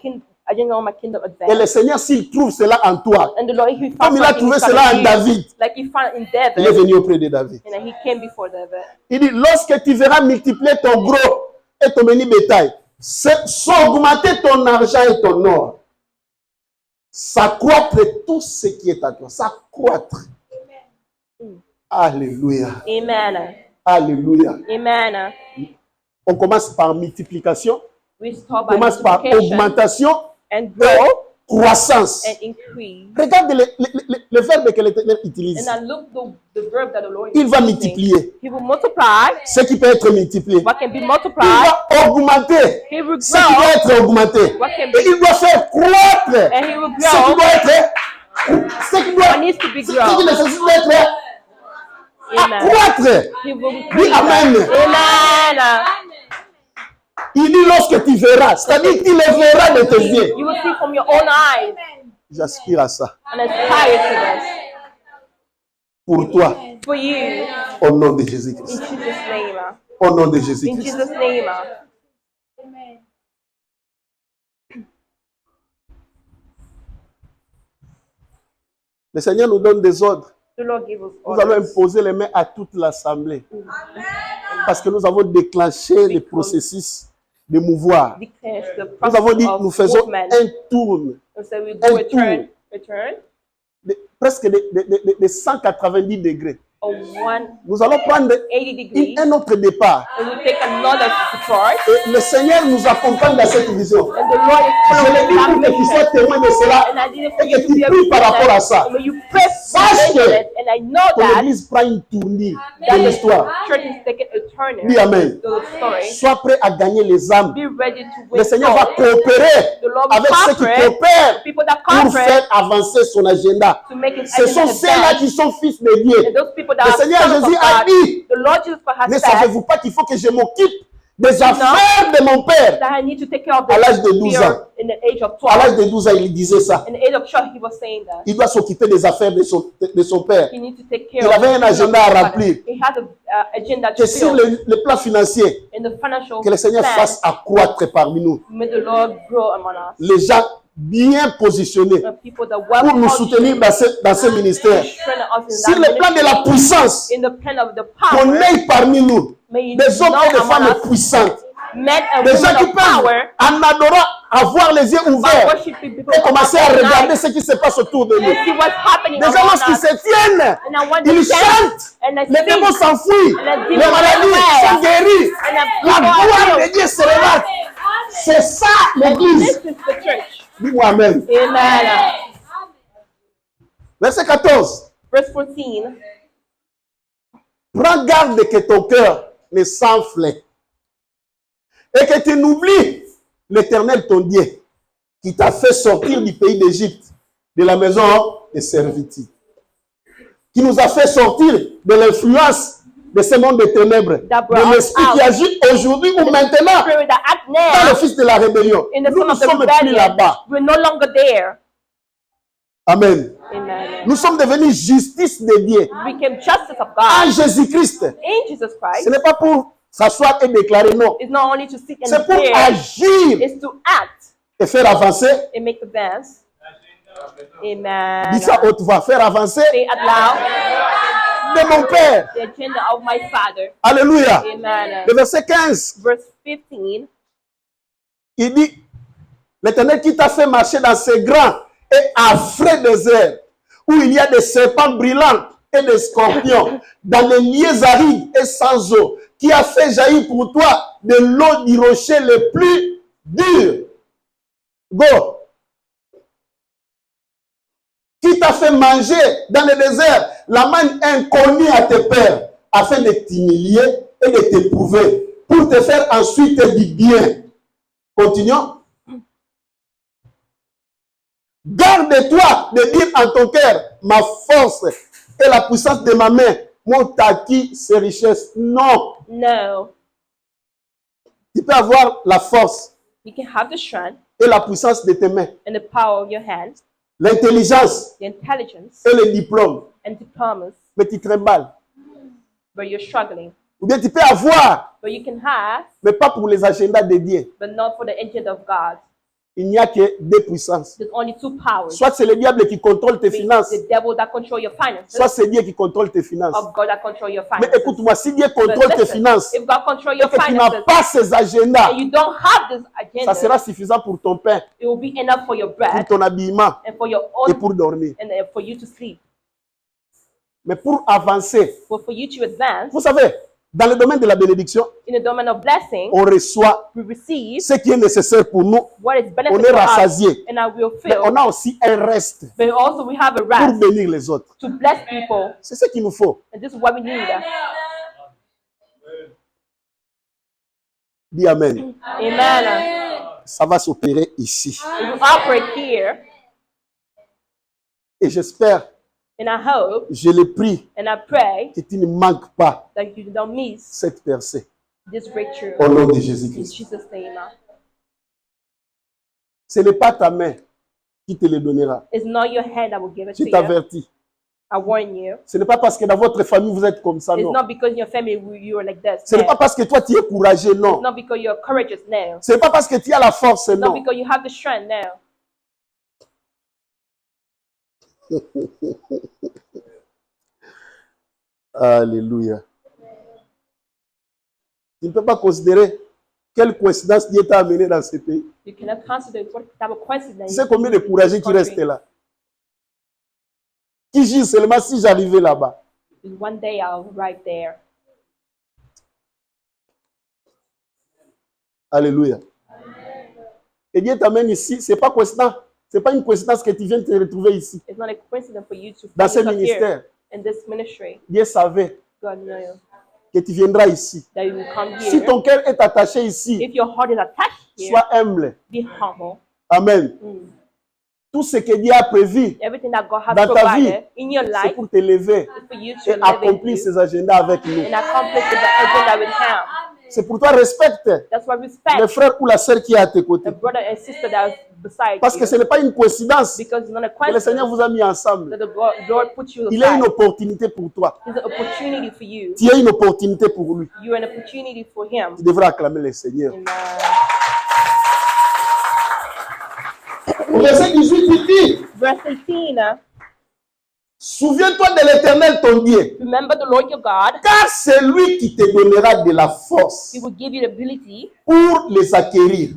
agenda of my kingdom Et le advance. Seigneur, s'il trouve cela en toi, And the Lord, he comme found il a something trouvé inside cela of en you, David, like he found in il est David, venu auprès de David. and then he came before David. Il dit, lorsque tu verras multiplier ton gros et ton menu bétail, s'augmenter ton argent et ton or, s'accroître tout ce qui est à toi, s'accroître. Alléluia. Amen. Alléluia. Amen. On commence par multiplication, We start on by commence par multiplication augmentation and et grow croissance. and increase. Regarde le verbe que l'Éternel utilise. And I look the verb that the Lord Il va is using. multiplier He will multiply ce qui peut être multiplié. what can be Il multiplied. va augmenter He will ce qui grow doit être augmenté. what can Et be, il doit faire croître and he will ce qui grow doit être, ce qui doit, what needs to be ce qui grown. nécessite d'être Amen. accroître. He will Dis increase. Amen. Amen. Il dit lorsque tu verras, c'est-à-dire tu les verras de tes yeux. You will see from your own eyes J'aspire à ça. and aspire to this. Pour toi, For you, au nom de in Jésus-Christ. Jesus' name. Au nom de In Jésus-Christ. Jesus' name. Le Seigneur nous donne des ordres. The Lord give us Nous allons orders. imposer les mains à toute l'assemblée. Parce que nous avons déclenché le processus de mouvoir. Declares the Nous avons dit, process nous of faisons movement. un tour, And so we do un tour. return presque de 190 degrés. of Nous allons prendre 180 degrees. un autre départ. And we take another depart. Et le Seigneur nous accompagne dans cette vision. And the Lord is Je following l'ai dit pour que tu sois that témoin de cela And I did it for et you que to tu be a pries par rapport à ça. And when you pray Sache for que it, and I know Ton that église prend une tournure that de the l'histoire. church is taking a turn Dis Amen. to the story. Sois prêt à gagner les âmes. Be ready to Le win Seigneur va souls. coopérer The Lord will avec ceux qui cooperate coopèrent people that pour cooperate faire avancer son agenda. to make his Ce sont agenda ceux-là advance. qui sont fils de Dieu. And those people that Le are Seigneur sons Jésus of a God, dit, the Lord Jesus Christ ne has said savez-vous pas qu'il faut que je m'occupe des affaires de mon Père? that I need to take care of the À l'âge de 12 fear ans. in the age of À 12. l'âge de 12 ans, il disait ça. In the age of 12, he was saying that. Il doit s'occuper des affaires de son Père. He needs to take care Il of avait un the business agenda of à God. remplir. He had an agenda Que to sur fill le plan financier, in the financial que le Seigneur plan. fasse accroître parmi nous. May the Lord grow among us. Les gens bien positionnés The people that well pour nous soutenir dans ce ministère. strengthen us in Sur that le plan de la ministry. puissance, In the plan of the qu'on power, ait parmi nous may you des hommes know et des among femmes us puissantes. men and Des gens women qui of peuvent, power en adorant, avoir les yeux by ouverts worshiping people et commencer à regarder ce qui se passe autour de nous. and see what's happening Des gens, around lorsqu'ils us. se tiennent, And I want to ils dance chantent. and I Les sing. démons s'enfuient. And Les the demons maladies away. sont guéries. And the La people are gloire de healed. Dieu se relâche. C'est ça This l'église. is the church. Dis-moi amen. Amen. Verset 14. Verse 14. Prends garde que ton cœur ne s'enfle et que tu n'oublies l'Éternel ton Dieu qui t'a fait sortir du pays d'Égypte, de la maison de servitude, qui nous a fait sortir de l'influence de ce monde de ténèbres, de l'esprit qui agit aujourd'hui ou maintenant Spirit that act dans le now fils de la rébellion. in the Nous son ne of the sommes plus rebellion. là-bas. We're no longer there. Amen. Amen. Nous sommes devenus justice de Dieu We became justice of en God Jésus-Christ. in Jesus Christ. Ce n'est pas pour s'asseoir et déclarer non. It's not only to sit and C'est pour declare, agir it's to act et faire avancer. and make advance. Amen. Dis ça à haute voix. Faire avancer Say it loud. de mon Père. The agenda of my Father. Alléluia. Amen. Le verset 15, Verse 15. il dit, l'Éternel qui t'a fait marcher dans ces grands et affreux déserts, où il y a des serpents brillants et des scorpions, dans les lieux arides et sans eau, qui a fait jaillir pour toi de l'eau du rocher le plus dur. Go. Qui t'a fait manger dans le désert la manne inconnue à tes pères, afin de t'humilier et de t'éprouver, pour te faire ensuite du bien. Continuons. Garde-toi de dire en ton cœur, ma force et la puissance de ma main m'ont acquis ces richesses. Non. No. Tu peux avoir la force You can have the strength et la puissance de tes mains, and the power of your hands, l'intelligence the intelligence et le diplôme, and diplomas, mais tu trimbales. but you're struggling. Ou bien tu peux avoir, But you can have, mais pas pour les agendas de Dieu. but not for the agenda of God. Il n'y a que deux puissances. There's only two powers. Soit c'est le diable qui contrôle tes finances, The devil that control your finances, soit c'est Dieu qui contrôle tes finances. of God that control your Mais finances. écoute-moi, si Dieu But contrôle tes listen, finances if God control et your que tu n'as finances pas ces agendas, and you don't have this ça agenda, sera suffisant pour ton pain, it will be enough for your pour bread ton habillement and for your et own pour dormir. and for you to sleep. Mais pour avancer, But for you to advance vous savez, dans le domaine de la bénédiction, in the domain of blessing, on reçoit we receive ce qui est nécessaire pour nous. what is On beneficial est for us, rassasié. and I will Mais fill. on a aussi un reste But also we have a pour rest bénir les autres. to bless people, C'est ce qu'il nous faut. and this is what we need. Dis Amen. Amen. Ça va s'opérer ici. It will operate here, Et j'espère, and I hope je le prie, and I pray que tu ne manques pas that you don't miss cette percée. this breakthrough Au nom de in Jésus-Christ. Jesus' name. Ce n'est pas ta main qui te le donnera. It's not your hand that will give it to Je you. t'avertis. I warn you. Ce n'est pas parce que dans votre famille vous êtes comme ça, It's non. not because in your family you are like this. Ce n'est No. pas parce que toi tu es courageux, It's non. not because you're courageous now. Ce n'est pas parce que tu as la force, It's not non. because you have the strength now. Alléluia. Tu ne peux pas considérer quelle coïncidence Dieu t'a amené dans ce pays. You cannot consider what type of coincidence. Tu sais combien de courageux qui restent là? Qui disent seulement si j'arrivais là-bas. One day I'll arrive there. Alléluia. Et Dieu t'amène ici. Ce n'est pas coïncidence. Ce n'est pas une coïncidence que tu viens te retrouver ici. It's not a coincidence for you to Dans find ce yourself ministère. here in this ministry. Dieu savait God knows que tu viendras ici. that you will come Si here. ton cœur est attaché ici, If your heart is attached here, sois humble. be humble. Amen. Tout ce que Dieu a prévu Everything that God has dans ta vie, provided in your c'est life pour t'élever is for you to et live accomplir in ses agendas avec nous. and accomplish the agenda with Him. C'est pour toi, respecte That's why le respect frère ou la sœur qui est à tes côtés. the brother and sister that is beside Parce que ce you. n'est pas une coïncidence Because it's not a que le Seigneur coincidence vous a mis ensemble. that the Lord put you Il a une aside. opportunité pour toi. It's an opportunity for you. Tu as une opportunité pour lui. You're an opportunity for Him. Tu devras acclamer le Seigneur. Amen. Au verset 18, il dit, Verse 18. souviens-toi de l'Éternel ton Dieu, Remember the Lord your God. car c'est lui qui te donnera de la force He will give you the ability pour les acquérir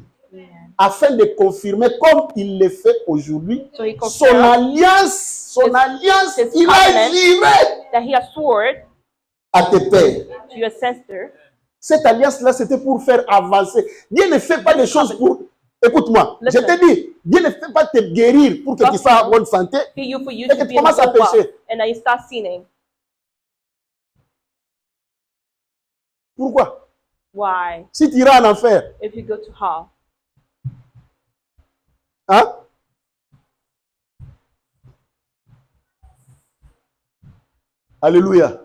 afin de confirmer, comme il le fait aujourd'hui, So he son confirmed alliance, his il a covenant juré that he has sworn à tes pères. to your ancestor. Cette alliance-là, c'était pour faire avancer. Dieu ne fait pas des choses pour... Écoute-moi, je Listen. te dis, Dieu ne fait pas te guérir pour que tu sois en bonne santé For you et que to tu be in commences à good wealth, pécher. and then you start sinning. Pourquoi? Why? Si tu iras en enfer, If you go to hell. hein? Alléluia.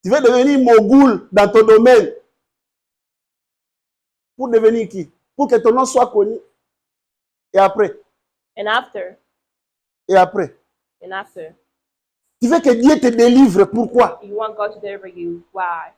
Tu veux devenir mogul dans ton domaine. Pour devenir qui? Pour que ton nom soit connu. Et après? And after. Et après? And after. Tu veux que Dieu te délivre. Pourquoi? You want God to deliver you. Why?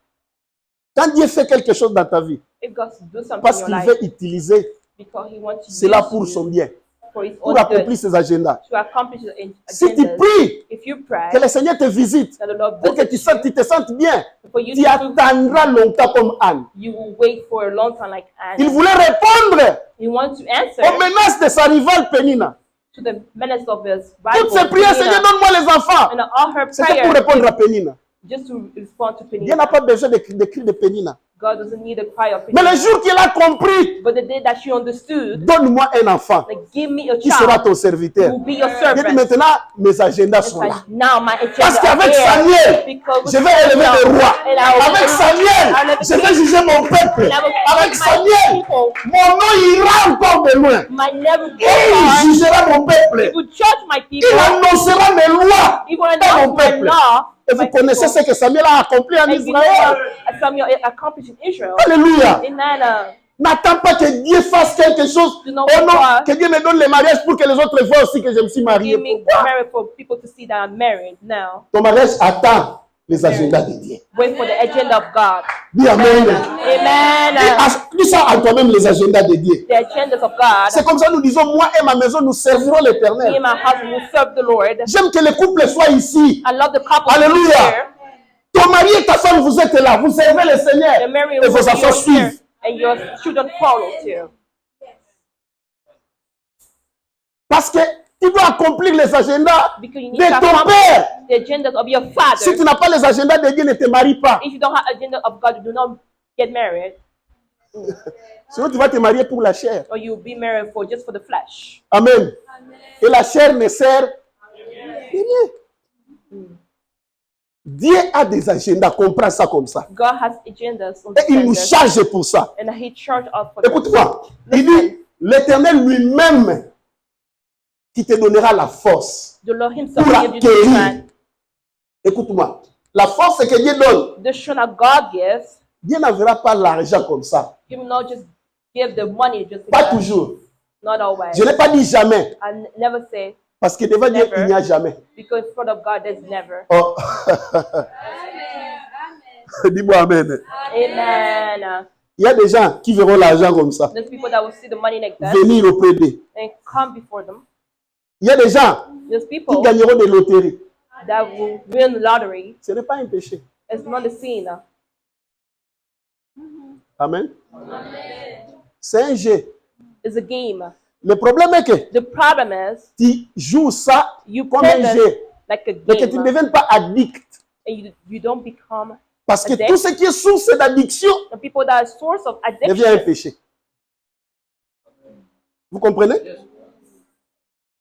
Quand Dieu fait quelque chose dans ta vie, If God do something parce in qu'il your veut life, utiliser because He wants to cela use pour you son bien, for His pour own accomplir good, ses agendas. to accomplish His Si tu agendas. pries If you pray, que le Seigneur te visite, that the Lord pour que visits tu te sentes bien, you, for you tu to attendras longtemps comme Anne. you will wait for a long time like Il Anna. voulait répondre He wants to answer aux menaces de sa rivale Pénina. to the menace of his Toutes rival, ses prières, Seigneur, Penina, donne-moi les enfants. and all her C'était pour prayers répondre à Pénina. just to respond to Dieu Penina. n'a pas besoin de cris de Pénina. God doesn't need a cry of Mais le Penina. jour qu'il a compris, But the day that she understood, donne-moi un enfant like, give me a qui sera child ton who serviteur. will be your Dieu dit servant. maintenant, mes agendas It's sont like, là. now my agenda Parce qu'avec is here. Samuel, Because je vais élever des rois. and I will Avec I Samuel, will je vais juger mon peuple. and I will Avec my Samuel, people. mon nom ira encore de loin. My never go Il far. jugera mon He peuple. will judge my Il people. annoncera mes lois He will dans announce mon my peuple. law. Et vous connaissez ce que Samuel a accompli en And you know Israël. what Samuel accomplished in Israel. Alléluia. Amen. N'attends pas que Dieu fasse quelque chose. You know Oh non, what? que Dieu me donne le mariage pour que les autres voient aussi que je me suis marié. Give me Pourquoi? married for people to see that I'm married now. Ton mariage attend les agendas de Dieu. Wait for the agenda of God. Dis Amen. Amen. Dis ça à toi-même les agendas de Dieu. The agendas of God. C'est comme ça nous disons, moi et ma maison, nous servirons Me l'Éternel. and my husband will serve the Lord. J'aime que les couples soient ici. I love the couple Alléluia. here. Ton mari et ta femme, vous êtes là. Vous servez le Seigneur. The married Et vos will enfants be here suivent. and your children follow too. Parce que tu dois accomplir les agendas Because you need de to ton accomplish père. the agendas of your father. Si tu n'as pas les agendas de Dieu, ne te marie pas. If you don't have agenda of God, do not get married, Sinon, tu vas te marier pour la chair. or you'll be married for just for the flesh. Amen. Et la chair ne sert de rien. Dieu a des agendas, comprends ça comme ça. God has agendas on Et il nous agendas, charge pour ça. and He charged us for that. Écoute-moi, il dit, l'Éternel lui-même qui te donnera la force The Lord Himself pour will give you the acquérir. strength. Écoute-moi, la force que Dieu donne, The strength that God gives, Dieu n'enverra pas l'argent comme ça. He will not just give the money just like Pas that. toujours. Not always. Je n'ai pas dit jamais, Never say, parce que devant Dieu, Never. il n'y a jamais. because in front of God there's never. Oh. Dis-moi Amen. Amen. Il y a des gens qui verront l'argent comme ça, There's people that will see the money like that venir auprès d'eux. and come before them. Il y a des gens There's qui people gagneront des loteries. that will win the lottery. Ce n'est pas un péché. It's not a sin. Amen. C'est un jeu. It's a game. Le problème est que The problem is tu joues ça you comme play un this jeu, like a mais que tu ne game, deviennes pas addict. and you don't become Parce que addict. tout ce qui est source d'addiction The people that are source of devient un addiction. péché. Vous comprenez?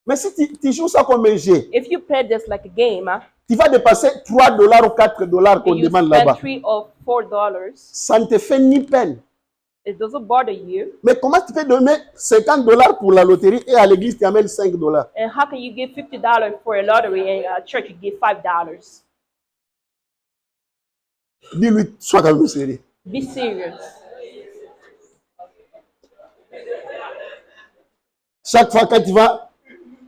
Mais si tu joues ça comme un jeu, If you play this like a game, tu vas dépasser $3 ou $4 qu'on and you demande spend là-bas. $3 or $4, Ça ne te fait ni peine. it doesn't bother you. Mais comment tu peux donner $50 pour la loterie et à l'église tu amènes $5? And how can you give $50 for a lottery and at church you give $5? Dis-lui, sois quand même sérieux. Be serious. Chaque fois que tu vas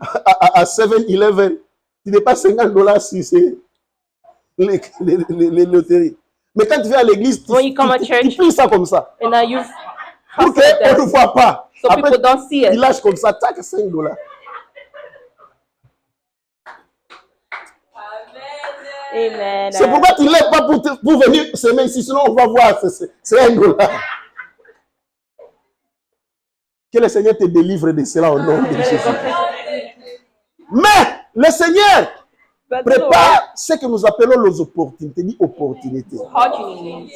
à 7-Eleven, tu dépasses $50 si c'est les loteries. Mais quand tu vas à l'église, When you come at tu church, plies ça comme ça. and now you Pour hustle qu'on ne this, voit pas. so Après, people don't see tu it. lâches comme ça, tac, $5. Amen. C'est pourquoi tu ne lèves pas pour venir semer ici, sinon on va voir, c'est $1. Que le Seigneur te délivre de cela au nom de Jésus. Mais le Seigneur But the prépare ce que nous appelons les opportunités. Dit opportunité. Lord, opportunities.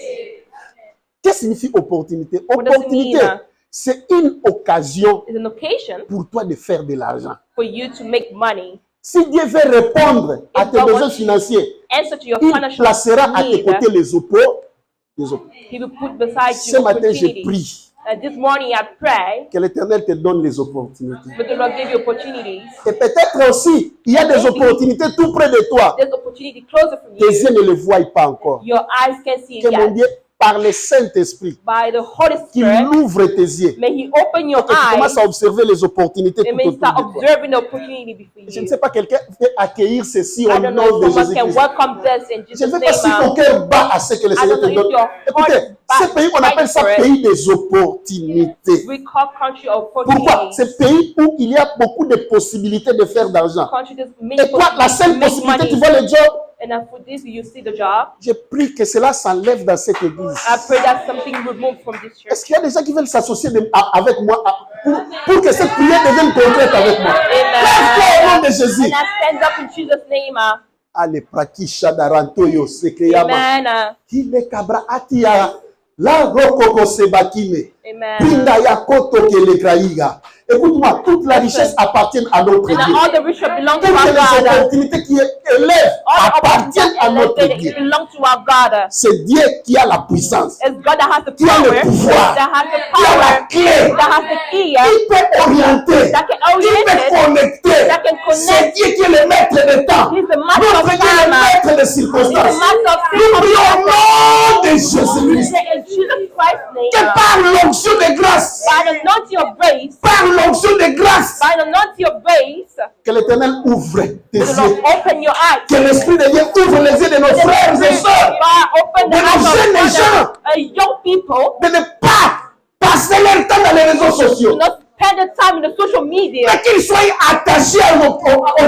Qu'est-ce que signifie opportunité? What does it Opportunité, mean? c'est une occasion It's an occasion pour toi de faire de l'argent. for you to make money. Si Dieu veut répondre à tes God besoins wants financiers, Answer to your il financial placera à tes need. côtés les opportunités. He will put beside Ce you matin, je opportunities. prie This morning I pray, que l'Éternel te donne les opportunités. but the Lord gave you opportunities. Et peut-être aussi, il y a des opportunités tout près de toi. There's opportunity closer from Tes you. yeux ne le voient pas encore. Your eyes can't see Que it mon yet. Dieu, par le Saint-Esprit, By the Holy qu'il Spirit, ouvre tes yeux. may He open your Que tu eyes commences à observer les opportunités and tout may you autour start de toi. observing the opportunity before Je ne you. sais pas, quelqu'un peut accueillir ceci I au don't know nom de if someone can Jésus-Christ. welcome this in Je ne Jesus' sais pas si ton name. cœur bat à ce que le I Seigneur don't te know if donne. your Écoutez, heart ce pays, on appelle ça fights for pays des opportunités. We call country Pourquoi? opportunities. C'est pays où il y a beaucoup de possibilités de faire d'argent. Country that's many Et toi, la possibilities seule to make possibilité, tu money. vois le job. And then for this, you see the job. Je prie que cela s'enlève dans cette église. I pray that something removed from this church. Est-ce qu'il y a des gens qui veulent s'associer avec moi pour que cette prière devienne concrète avec moi? Lève-toi au nom de Jésus. And I stand up in Jesus' name. Allez, prakisha darantoyo sekeyama. Amen. Kile kabra atia la rokoko sebakime. Amen. Pinda ya koto kele kraiga. Écoute-moi, toute la richesse appartient à notre And Dieu. all the riches belong to Toutes our les God. opportunités qui élèvent All the appartiennent opportunities à notre elevated, Dieu. it belongs to our God. C'est Dieu qui a la puissance, It's God that has the qui a le power, pouvoir, that has the qui a la power, clé, that has the key, qui peut orienter, that can qui orient peut it, connecter. that can C'est connect. Dieu qui est le maître des temps. He's the master Notre of Dieu est le time. maître des He's the circonstances. master of Nous prions au nom de things. Jésus-Christ. In Jesus Christ's Que name, par l'onction de grâce, by the anointing of grace, par l'onction de grâce, by the anointing of grace, que l'Éternel ouvre tes the Lord yeux. open your eyes. Que l'Esprit de Dieu ouvre les yeux de nos frères et sœurs. Open the de nos eyes jeunes of gens. young people. De ne pas passer leur temps dans les réseaux Do sociaux. not spend the time in the social media. Mais qu'ils soient attachés aux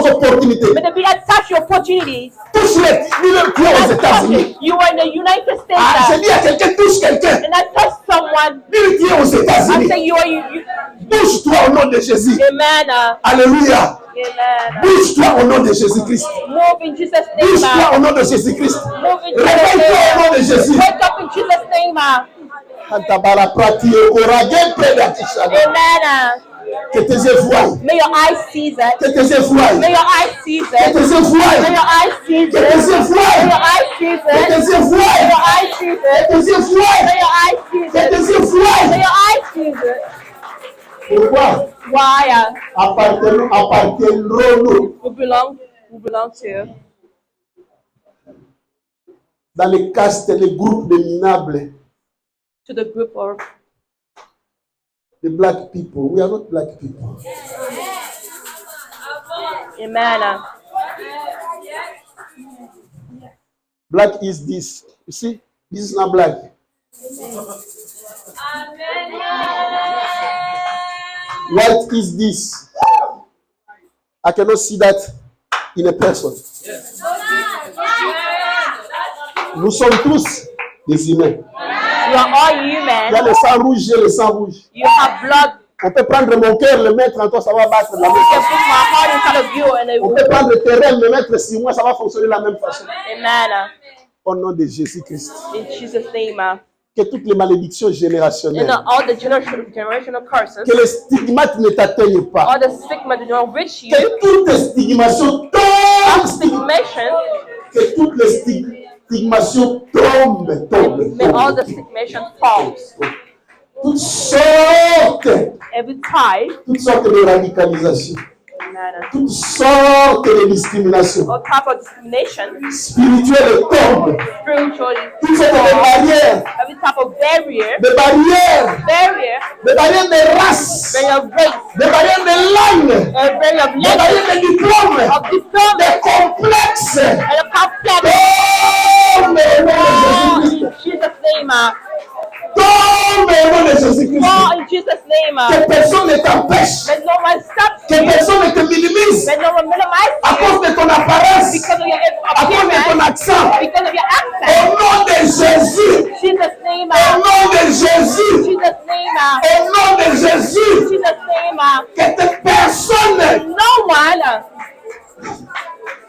opportunités. But to be attached to opportunities. Touche-les. Dis-le qui est aux États-Unis. You are in the United States. Ah, je dis à quelqu'un, touche quelqu'un. And I touch someone. Dis-le qui est aux I États-Unis. say you Touche-toi au nom de Jésus. Amen. Alléluia. Amen. Bouge-toi au nom de Jésus-Christ. Move in Jesus' name. Bouge-toi au nom de Jésus-Christ. Move in Jesus' Réveille-toi au nom de name. Jésus. Wake up in Jesus' name. Antabara prati okorage predakishana. Amen. Que tes yeux voient. May your eyes see that. Que tes yeux voient. May your eyes see Que that. tes yeux May voient. your eyes see Que tes yeux that. May voient. your eyes see Que that. tes yeux May voient. your eyes see that. Que tes yeux voient. May your eyes see Que that. tes yeux May voient. your eyes see that. Pourquoi? Why? Appartiendrons-nous We belong to dans les castes, les groupes de minables, the group of the black people. We are not black people. Amen. Black is this. You see? This is not black. White is this. I cannot see that in a person. Nous sommes tous des humains. You are all Il y a human. le sang rouge, j'ai le sang rouge. You have blood. On peut prendre mon cœur, le mettre en toi, ça va battre de la même You can façon. put my heart inside of you and it On will. peut prendre tes rêves, le mettre sur moi, ça va fonctionner de la même façon. Amen. Au nom de Jésus-Christ. In Jesus' name. Que toutes les malédictions And générationnelles, all the generational curses, que les stigmates ne t'atteignent pas. all the stigma that don't reach you, Que toutes les stigmations all tombent. stigmation, Que toutes les stigmations tombent. may all the stigmation falls. Toutes sortes Every type, de radicalisation. amen. Toutes sortes de discrimination. All type of discrimination, Spirituelle tombe. spiritually, Toutes sortes de barrières. every type of barrier, Des barrières. Des barrières de race. barrier of race, Des barrières de langue. barrier of Des language, barrières de diplôme. of diploma, Des complexes. and of complex. Tombe au nom Fall de Jésus-Christ. in Jesus' name. Tombe au nom de Jésus-Christ. Fall in Jesus' name. Que personne ne t'empêche. May no one stop Que you. personne ne te minimise. May no one minimize À you cause de ton apparence. because of your À cause de ton appearance, accent. because of your Au accent. nom de Jésus. Jesus' name. Au nom de Jésus. Jesus' name. Au nom de Jésus. Jesus' Que personne No one.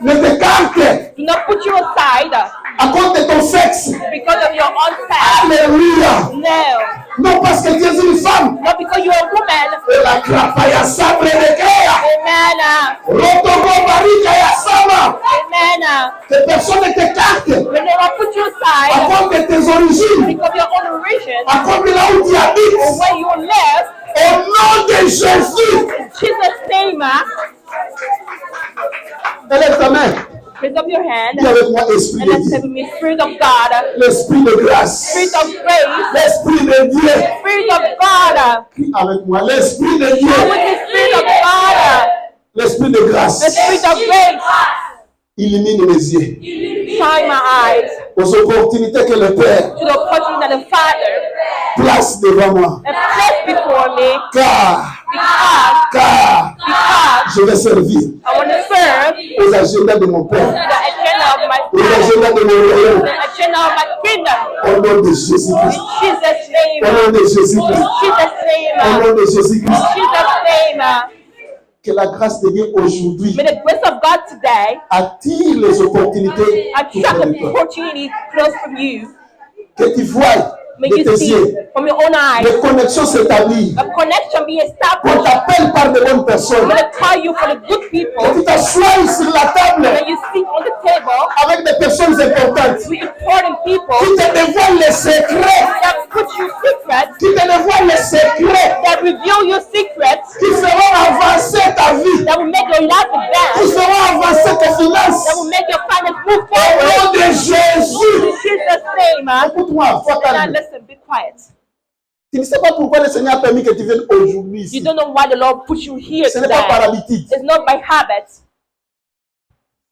ne t'écarte Do not put you aside à cause de ton sexe. because of your own sex. Alléluia. No. Non parce que tu es une femme. Not because you're a woman. Et la crapaya sabre de Kéa. Amen. Rotobo barika ya sama. Amen. Que personne ne t'écarte When they will put you à aside cause de tes origines. because of your own origin À cause de là où tu or habites. where you live, Au nom de Jésus. in Jesus' name, Élève ta main. raise up your hand Dis avec moi, esprit and de let's say Dieu. with me, Spirit of God, L'esprit de grâce. Spirit of grace, L'esprit de Dieu. Spirit of God, Crie avec moi. L'esprit de Dieu. come with the Spirit of God, L'esprit de the grâce. Spirit of grace, Illumine mes yeux. shine my eyes Aux opportunités que le Père to the opportunity that the Father place devant moi. has placed before me Car because je vais servir I want to serve aux agendas de mon Père. the agenda of my Aux Father, agendas de mon royaume. the agenda of my kingdom. Au nom de Jésus-Christ. In Jesus' name, Au nom de in Jésus-Christ. Jesus' Au name, nom de in Jésus-Christ. Jesus' name. Que la grâce de Dieu aujourd'hui May the grace of God today attire les opportunités tout attract près de toi. opportunity close from you. Que tu vois May de you tes see yeux from your own eyes les connexions s'établir. a connection be On established. t'appelle par de bonnes I'm personnes. going to call you for the good Que people. tu t'assoies sur la table That you sit on the table avec des personnes importantes. with important people Qui te dévoilent les secrets. that put you secrets, Qui te dévoilent les secrets. that reveal your secrets, Qui feront avancer ta vie. that will make your life Qui advance, feront avancer tes that will finances. make your finance move Au nom forward. de In Jésus. Jesus' name, Écoute-moi, sois now calme. listen, be quiet. Tu ne sais pas pourquoi le Seigneur a permis que tu viennes aujourd'hui You ici. don't know why the Lord put you here Ce n'est pas par today. habitude. It's not by habit.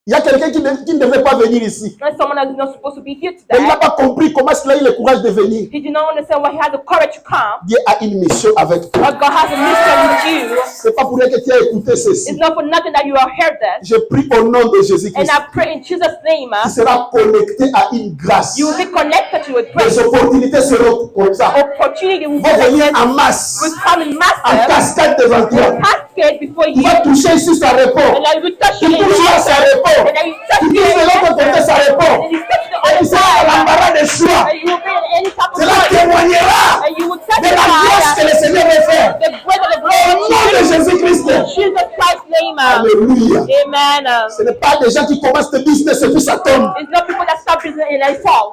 Il y a quelqu'un qui ne devait pas venir ici. There's someone that is not supposed to be here Mais il today. n'a pas compris comment est-ce qu'il a eu le courage de venir. He did not understand why he had the courage to come. Dieu a une mission avec toi. But God has a mission with you. Ce n'est pas pour rien que tu as écouté It's ceci. not for nothing that you have heard this. Je prie au nom de And Jésus-Christ. I pray in Jesus' name, Tu seras connecté à une grâce. you will be connected to a Les grace. opportunités seront comme ça. Opportunity will Vont venir present, en masse. will come in En massive, cascade devant toi. cascade before Tu you. vas toucher ici, ça répond. And then you touch Tu it in the touches là, ça answer. répond. And then you touch Tu it touches in de the l'autre côté, answer. ça répond. And you touch the Et other tu seras dans side. l'embarras des choix. And you will be in any type of Cela choice. témoignera And you will de la grâce que testify le Seigneur veut faire. the grace of the Au nom de glory. Jésus-Christ. In Jesus Christ's name. Alléluia. Amen. Ce n'est pas des gens qui commencent le business et puis ça tombe. It's not people that start business and it falls.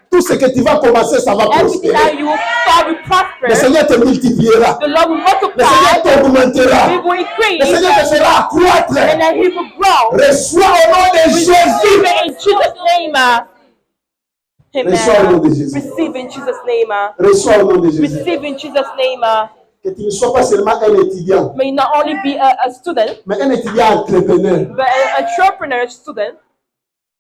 Tout ce que tu vas commencer, ça va Everything that prospérer. you will start will Le prosper. Seigneur te multipliera. The Lord will Le multiply. Seigneur t'augmentera. He will Le increase. Seigneur te fera accroître. And then he will grow. Reçois au nom de Receive Jésus. it in Jesus' name. Reçois au nom de Amen. Jésus. Receive in Jesus' name. Reçois au nom de Jésus. Receive in Jesus' name. Que tu ne sois pas seulement un étudiant, May you not only be a student, mais un étudiant entrepreneur. but an entrepreneur student.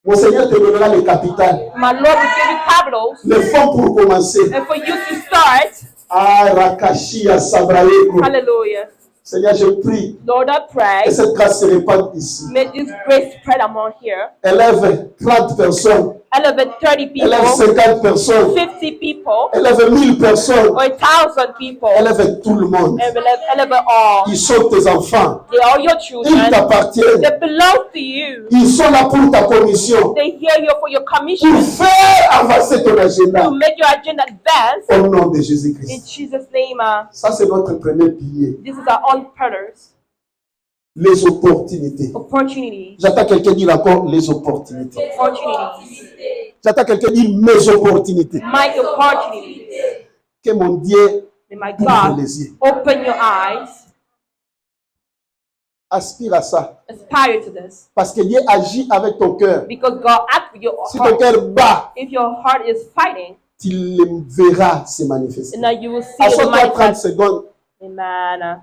Mon Seigneur te donnera le capital, My Lord will give you capitals. le fonds pour commencer. And for you to start, Ah, Rakashia Sabraeko. hallelujah. Seigneur, je prie Lord, I que pray, cette grâce se répande ici. may this grace spread among here. Élève 30 personnes, Elevate 30 people, élève 50 personnes, 50 people, élève 1000 personnes, or 1,000 people. élève tout le monde. Elevate all. Ils sont tes enfants, They are your ils children. t'appartiennent, They belong to you. ils sont là pour ta commission, They hear you for your pour commission faire avancer ton agenda to make your agenda advance. au nom de In Jésus-Christ. Jesus' name, Ça, c'est notre premier pilier, this is our own pillars. les opportunités. Opportunities. J'attends quelqu'un dire encore les opportunités. Opportunities. J'attends quelqu'un dire mes opportunités. My opportunities. Que mon Dieu May my ouvre God les yeux. open your eyes. Aspire à ça. Aspire to this. Parce que Dieu agit avec ton cœur. Because God acts with your Si ton heart. cœur bat, If your heart is fighting, tu le verras se manifester. then you will see it Assois-toi 30 manifest. secondes. Amen.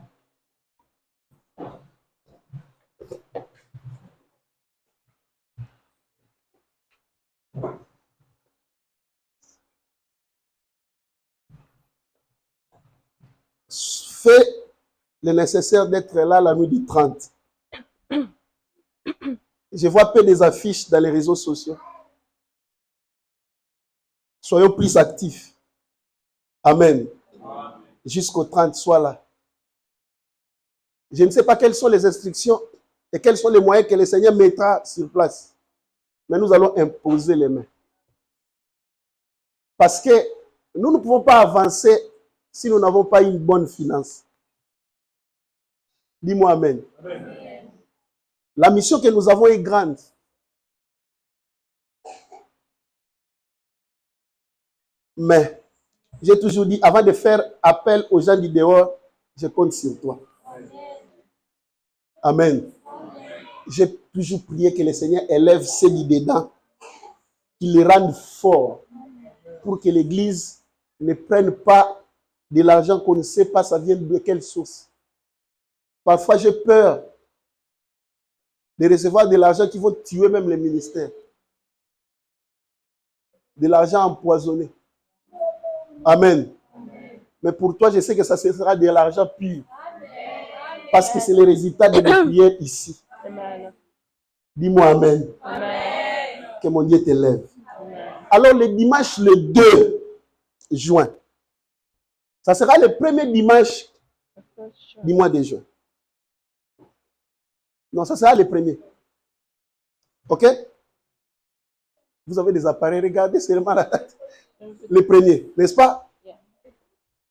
Fais le nécessaire d'être là la nuit du 30. Je vois peu des affiches dans les réseaux sociaux. Soyons plus actifs. Amen. Jusqu'au 30, sois là. Je ne sais pas quelles sont les instructions et quels sont les moyens que le Seigneur mettra sur place. Mais nous allons imposer les mains. Parce que nous ne pouvons pas avancer si nous n'avons pas une bonne finance. Dis-moi Amen. Amen. La mission que nous avons est grande. Mais, j'ai toujours dit, avant de faire appel aux gens du dehors, je compte sur toi. Amen. J'ai toujours prié que le Seigneur élève ceux du dedans, qu'il les rende forts, pour que l'Église ne prenne pas de l'argent qu'on ne sait pas ça vient de quelle source. Parfois, j'ai peur de recevoir de l'argent qui va tuer même les ministères. De l'argent empoisonné. Amen. Mais pour toi, je sais que ça sera de l'argent pur. Parce que c'est le résultat de mes prières ici. Amen. Dis-moi Amen. Amen. Que mon Dieu t'élève. Alors, le dimanche, le 2 juin, ça sera le premier dimanche du mois de juin. Non, ça sera le premier. OK? Vous avez des appareils, regardez seulement la date. Le premier, n'est-ce pas?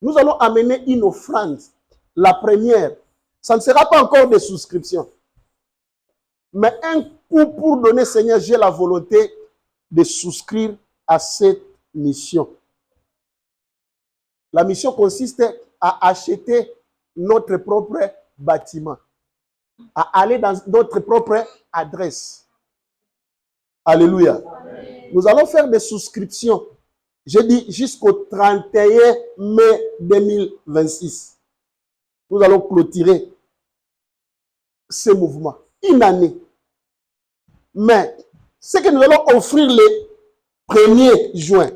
Nous allons amener une offrande. La première, ça ne sera pas encore de souscription. Mais un coup pour donner, Seigneur, j'ai la volonté de souscrire à cette mission. La mission consiste à acheter notre propre bâtiment, à aller dans notre propre adresse. Alléluia. Amen. Nous allons faire des souscriptions. Je dis jusqu'au 31 mai 2026. Nous allons clôturer ce mouvement. Une année. Mais ce que nous allons offrir le 1er juin,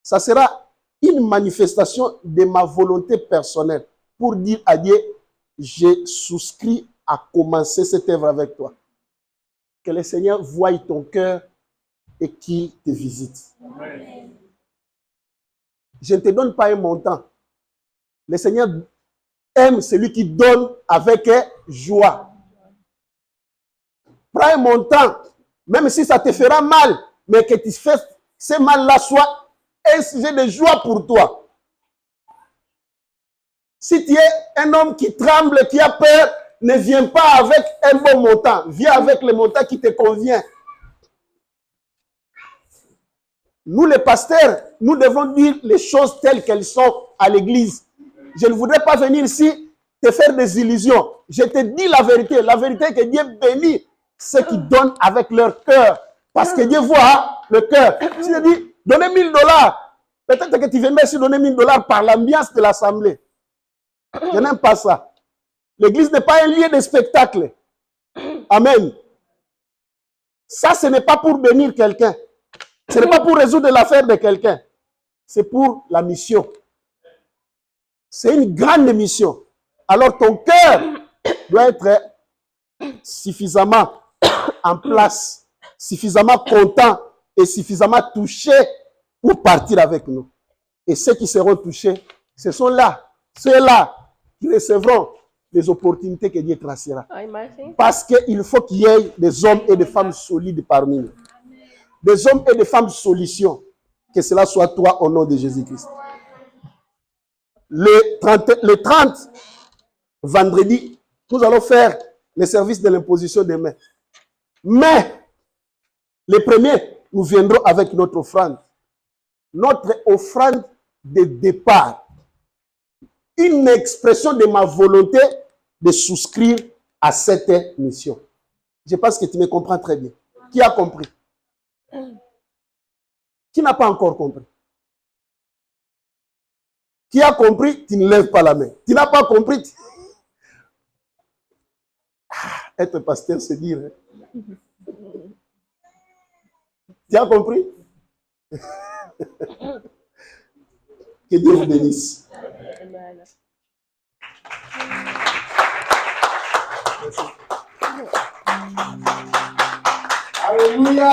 ça sera une manifestation de ma volonté personnelle pour dire à Dieu, j'ai souscrit à commencer cette œuvre avec toi. Que le Seigneur voie ton cœur et qu'il te visite. Amen. Je ne te donne pas un montant. Le Seigneur aime celui qui donne avec joie. Prends un montant, même si ça te fera mal, mais que tu fasses ce mal-là soit un sujet de joie pour toi. Si tu es un homme qui tremble, qui a peur, ne viens pas avec un bon montant. Viens avec le montant qui te convient. Nous, les pasteurs, nous devons dire les choses telles qu'elles sont à l'église. Je ne voudrais pas venir ici te faire des illusions. Je te dis la vérité. La vérité est que Dieu bénit ceux qui donnent avec leur cœur. Parce que Dieu voit le cœur. Si je dis, donnez $1000, peut-être que tu viendrais ici donner $1000 par l'ambiance de l'assemblée. Je n'aime pas ça. L'église n'est pas un lieu de spectacle. Amen. Ça, ce n'est pas pour bénir quelqu'un. Ce n'est pas pour résoudre l'affaire de quelqu'un. C'est pour la mission. C'est une grande mission. Alors ton cœur doit être suffisamment en place, suffisamment content et suffisamment touché pour partir avec nous. Et ceux qui seront touchés, ce sont là, ceux-là qui recevront les opportunités que Dieu tracera. Parce qu'il faut qu'il y ait des hommes et des femmes solides parmi nous. Des hommes et des femmes solutions. Que cela soit toi au nom de Jésus-Christ. Le 30, vendredi, nous allons faire le service de l'imposition des mains. Mais, le premier, nous viendrons avec notre offrande. Notre offrande de départ. Une expression de ma volonté de souscrire à cette mission. Je pense que tu me comprends très bien. Qui a compris? Qui n'a pas encore compris? Qui a compris? Tu ne lèves pas la main. Tu n'as pas compris? Être pasteur, c'est dire. Hein? Tu as compris? Que Dieu vous bénisse. Alléluia.